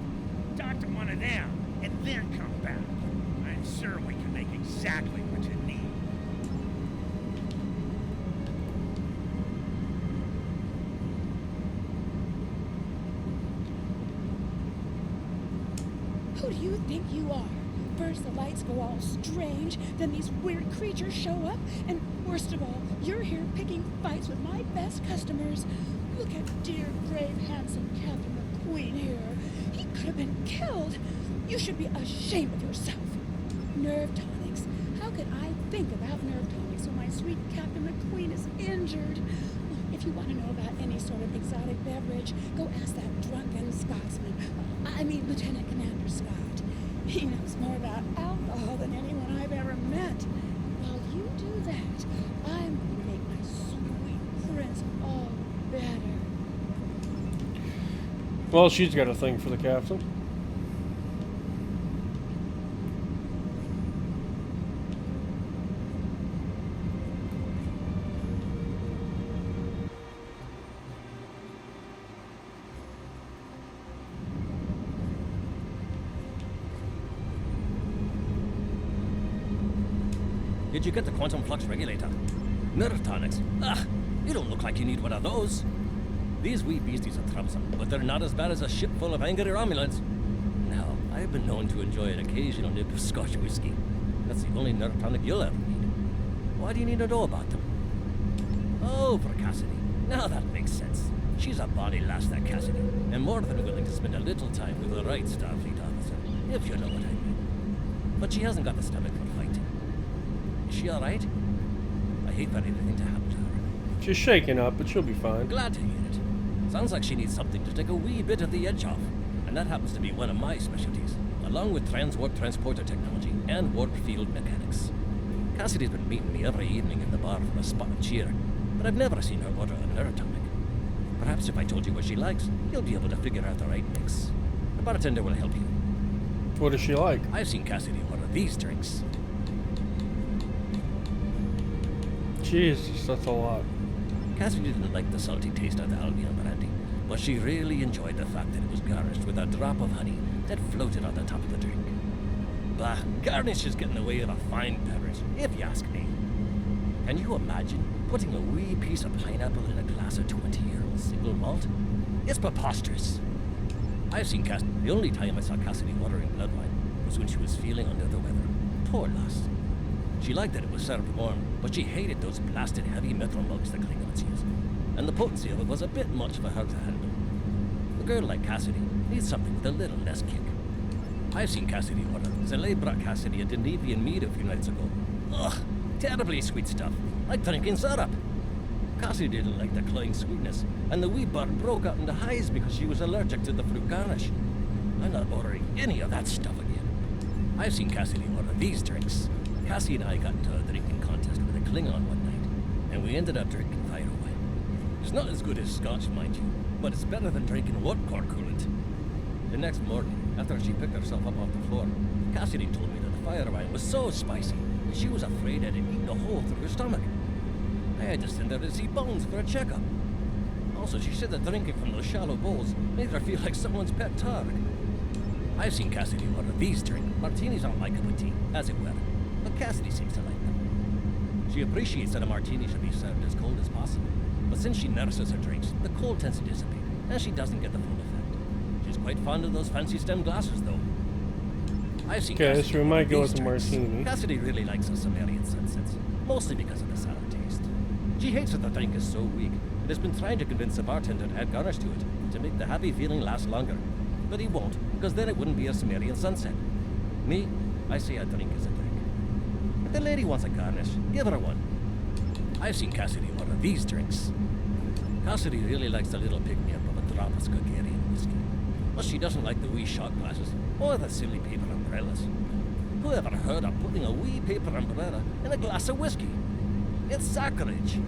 Talk to one of them, and then come back. I'm sure we can make exactly what you need. Who do you think you are? First the lights go all strange, then these weird creatures show up, and worst of all, you're here picking fights with my best customers. Look at dear, brave, handsome Captain McQueen here. He could have been killed. You should be ashamed of yourself. Nerve tonics. How could I think about nerve tonics when my sweet Captain McQueen is injured? If you want to know about any sort of exotic beverage, go ask that drunken Scotsman. I mean, Lieutenant Commander Scott. He knows more about alcohol than anyone I've ever met. While you do that, I'm going to make my sweet prince all better. Well, she's got a thing for the captain. Did you get the quantum flux regulator? Nerve tonics? Ugh, you don't look like you need one of those. These wee beasties are troublesome, but they're not as bad as a ship full of angry Romulans. Now, I've been known to enjoy an occasional nip of Scotch whiskey. That's the only nerve tonic you'll ever need. Why do you need to know about them? Oh, for Cassidy. Now that makes sense. She's a bonny lass, that Cassidy, and more than willing to spend a little time with the right Starfleet officer, if you know what I mean. But she hasn't got the stomach for fighting. Is she alright? I hate for anything to happen to her. She's shaken up, but she'll be fine. Glad to hear it. Sounds like she needs something to take a wee bit of the edge off, and that happens to be one of my specialties, along with transwarp transporter technology and warp field mechanics. Cassidy's been meeting me every evening in the bar for a spot of cheer, but I've never seen her order a nerve tonic. Perhaps if I told you what she likes, you'll be able to figure out the right mix. The bartender will help you. What does she like? I've seen Cassidy order these drinks. Jesus, that's a lot. Cassidy didn't like the salty taste of the Albion brandy, but she really enjoyed the fact that it was garnished with a drop of honey that floated on the top of the drink. Bah, garnish is getting away with a fine beverage, if you ask me. Can you imagine putting a wee piece of pineapple in a glass of 20-year-old single malt? It's preposterous. I've seen Cassidy. The only time I saw Cassidy ordering blood wine was when she was feeling under the weather. Poor lass. She liked that it was served warm, but she hated those blasted heavy metal mugs the Klingons use, and the potency of it was a bit much for her to handle. A girl like Cassidy needs something with a little less kick. I've seen Cassidy order. Zele brought Cassidy a Denevian mead a few nights ago. Ugh, terribly sweet stuff, like drinking syrup. Cassidy didn't like the cloying sweetness, and the wee bird broke out into highs because she was allergic to the fruit garnish. I'm not ordering any of that stuff again. I've seen Cassidy order these drinks. Cassie and I got into a drinking contest with a Klingon one night, and we ended up drinking fire wine. It's not as good as Scotch, mind you, but it's better than drinking warp core coolant. The next morning, after she picked herself up off the floor, Cassidy told me that the fire wine was so spicy that she was afraid I'd eaten a hole through her stomach. I had to send her to see Bones for a checkup. Also, she said that drinking from those shallow bowls made her feel like someone's pet targ. I've seen Cassidy order these drinks. Martinis aren't my cup of tea, as it were, but Cassidy seems to like them. She appreciates that a martini should be served as cold as possible, but since she nurses her drinks, the cold tends to dissipate, and she doesn't get the full effect. She's quite fond of those fancy stem glasses, though. I've seen Okay, Cassidy so we might go with a drinks. martini. Cassidy really likes the Sumerian sunsets, mostly because of the sour taste. She hates that the drink is so weak, and has been trying to convince the bartender to add garnish to it, to make the happy feeling last longer. But he won't, because then it wouldn't be a Sumerian sunset. Me, I say a drink is a drink. If the lady wants a garnish, give her one. I've seen Cassidy order these drinks. Cassidy really likes the little pick-me-up of a drop of Skagarian whiskey. But she doesn't like the wee shot glasses, or the silly paper umbrellas. Who ever heard of putting a wee paper umbrella in a glass of whiskey? It's sacrilege.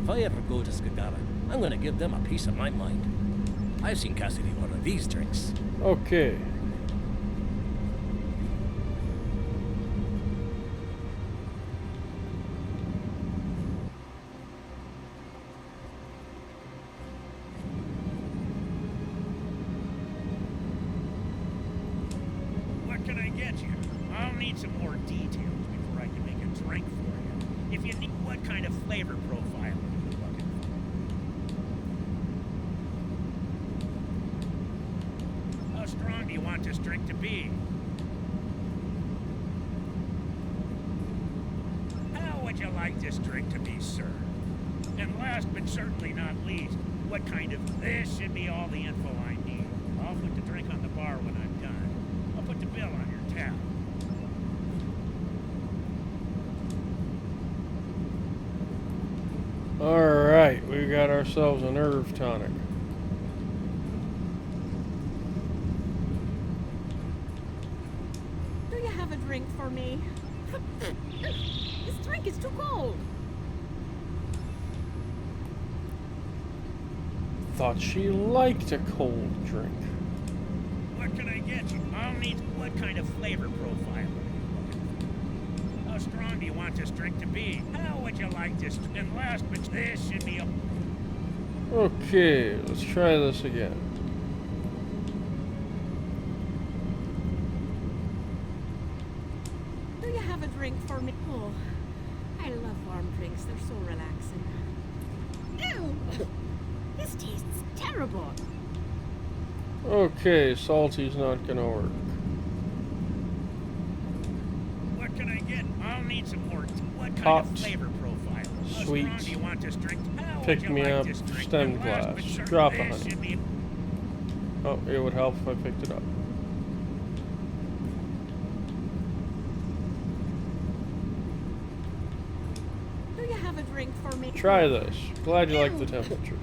If I ever go to Skagara, I'm going to give them a piece of my mind. I've seen Cassidy order these drinks. Okay. What can I get you? I'll need some more details before I can make a drink for you. If you need, what kind of flavor profile are you looking for? How strong do you want this drink to be? How would you like this drink to be served? And last but certainly not least, what kind of... This should be all the info I need. I'll put the drink on the bar when I'm done. I'll put the bill on your tab. Alright, we got ourselves a nerve tonic. Do you have a drink for me? This drink is too cold. Thought she liked a cold drink. What can I get you? I'll need what kind of flavor profile are you looking for? How strong do you want this drink to be? How would you like this? And last but this should be a... Okay, let's try this again. Do you have a drink for me? Oh, I love warm drinks. They're so relaxing. Ew! This tastes terrible. Okay, salty's not gonna work. What can I get? I'll need some more. What kind Hot, of flavor profile? How sweet, strong do you want this drink? How would pick you me like up, this drink? stem And last glass, but certainly drop of least, honey. should be- Oh, it would help if I picked it up. Do you have a drink for me? Try this. Glad you like the temperature.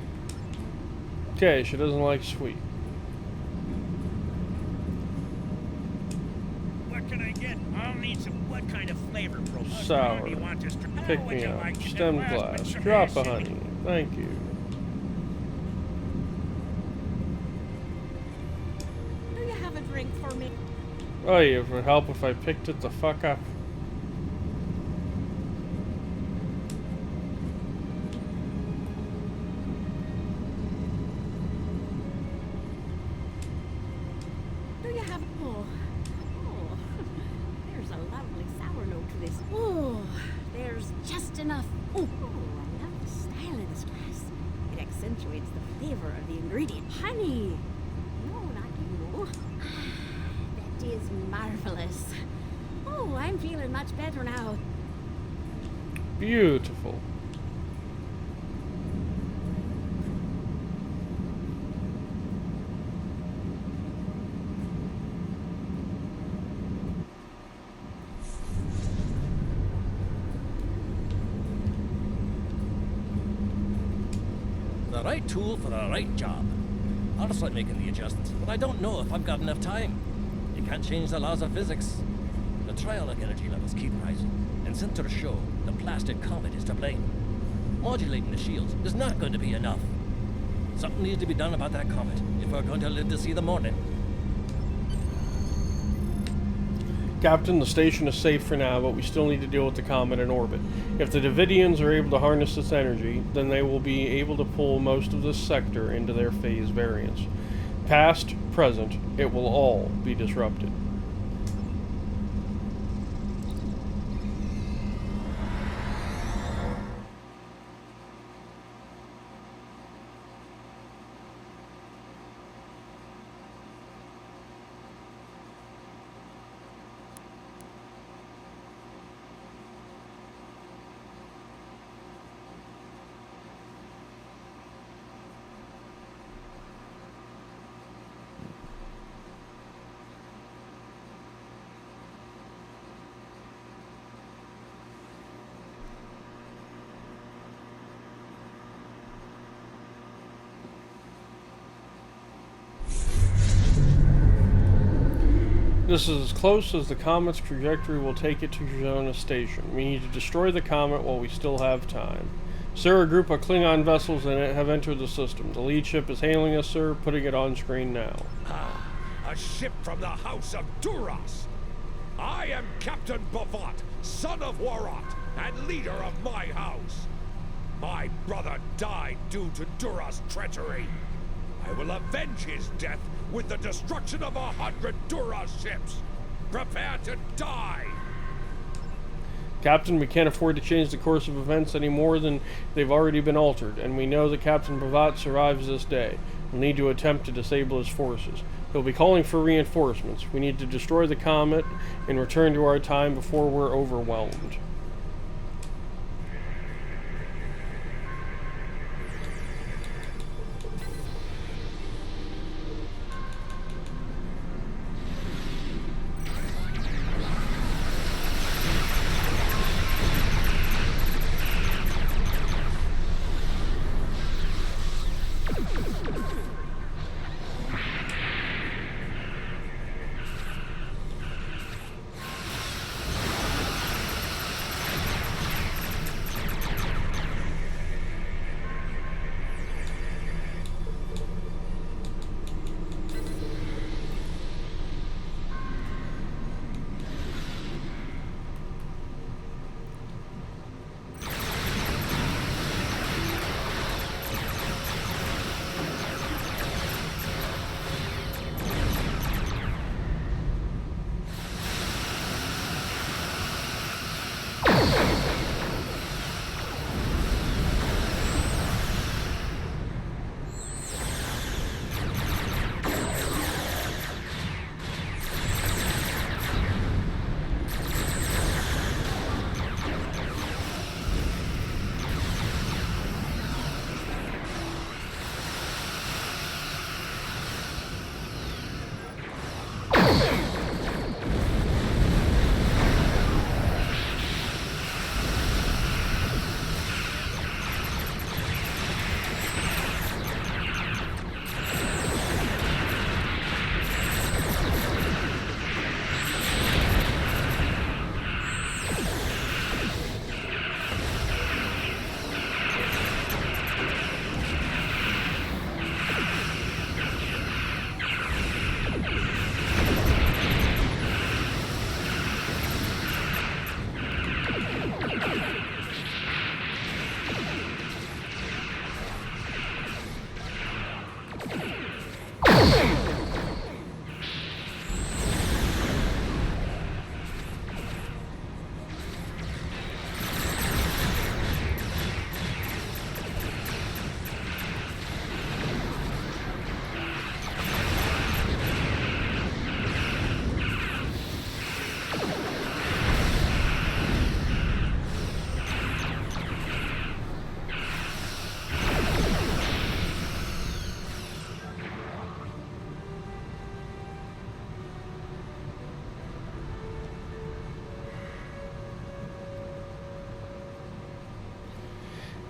Okay, she doesn't like sweet. What can I get? I'll need some. What kind of flavor profile? How strong Sour. do you want this drink? How Pick would me you up. like it? Stem And last but glass. certainly Drop least, of should be- honey. Thank you. Do you have a drink for me? Oh, yeah, it would help if I picked it the fuck up. Do you have? Oh, there's a lovely sour note to this. Oh, there's just enough. Oh, I love the style of this glass. It accentuates the flavor of the ingredient. Honey. No, not you. That is marvelous. Oh, I'm feeling much better now. Beautiful. The right tool for the right job. I'll start making the adjustments, but I don't know if I've got enough time. You can't change the laws of physics. The triolic energy levels keep rising, and sensors show the blasted comet is to blame. Modulating the shields is not going to be enough. Something needs to be done about that comet if we're going to live to see the morning. Captain, the station is safe for now, but we still need to deal with the comet in orbit. If the Davidians are able to harness its energy, then they will be able to pull most of this sector into their phase variance. Past, present, it will all be disrupted. This is as close as the comet's trajectory will take it to Drazana Station. We need to destroy the comet while we still have time. Sir, a group of Klingon vessels in it have entered the system. The lead ship is hailing us, sir, putting it on screen now. Ah, a ship from the house of Duras. I am Captain Bavat, son of Warat, and leader of my house. My brother died due to Duras' treachery. I will avenge his death with the destruction of 100 Duras ships. Prepare to die! Captain, we can't afford to change the course of events any more than they've already been altered, and we know that Captain Bavat survives this day. We'll need to attempt to disable his forces. He'll be calling for reinforcements. We need to destroy the comet and return to our time before we're overwhelmed.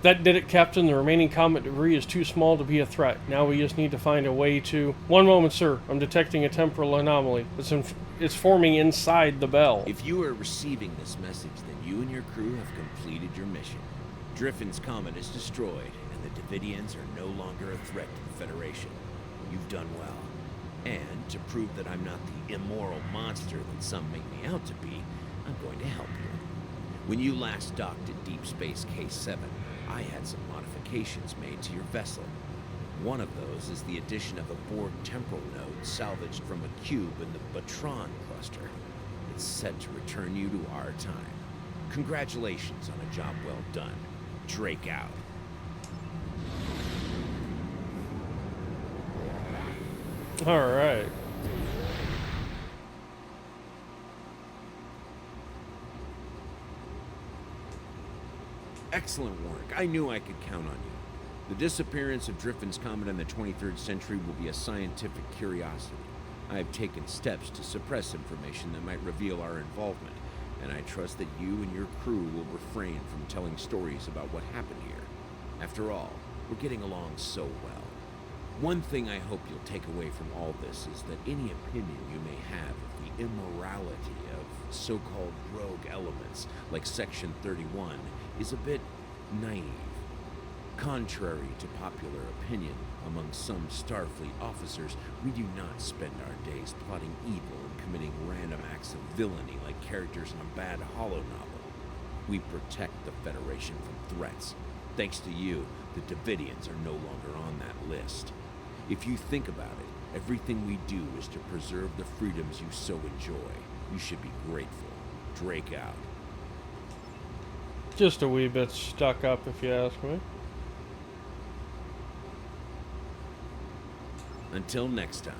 That did it, Captain. The remaining comet debris is too small to be a threat. Now we just need to find a way to... One moment, sir. I'm detecting a temporal anomaly. It's forming inside the Belle. If you are receiving this message, then you and your crew have completed your mission. Driffin's comet is destroyed, and the Davidians are no longer a threat to the Federation. You've done well. And to prove that I'm not the immoral monster that some make me out to be, I'm going to help you. When you last docked at Deep Space K7, I had some modifications made to your vessel. One of those is the addition of a Borg temporal node salvaged from a cube in the Batron cluster. It's set to return you to our time. Congratulations on a job well done. Drake out. All right. Excellent work. I knew I could count on you. The disappearance of Driffin's comet in the 23rd century will be a scientific curiosity. I have taken steps to suppress information that might reveal our involvement, and I trust that you and your crew will refrain from telling stories about what happened here. After all, we're getting along so well. One thing I hope you'll take away from all this is that any opinion you may have of the immorality of so-called rogue elements like Section 31 is a bit naive. Contrary to popular opinion among some Starfleet officers, we do not spend our days plotting evil and committing random acts of villainy like characters in a bad holo novel. We protect the Federation from threats. Thanks to you, the Davidians are no longer on that list. If you think about it, everything we do is to preserve the freedoms you so enjoy. You should be grateful. Drake out. Just a wee bit stuck up, if you ask me. Until next time.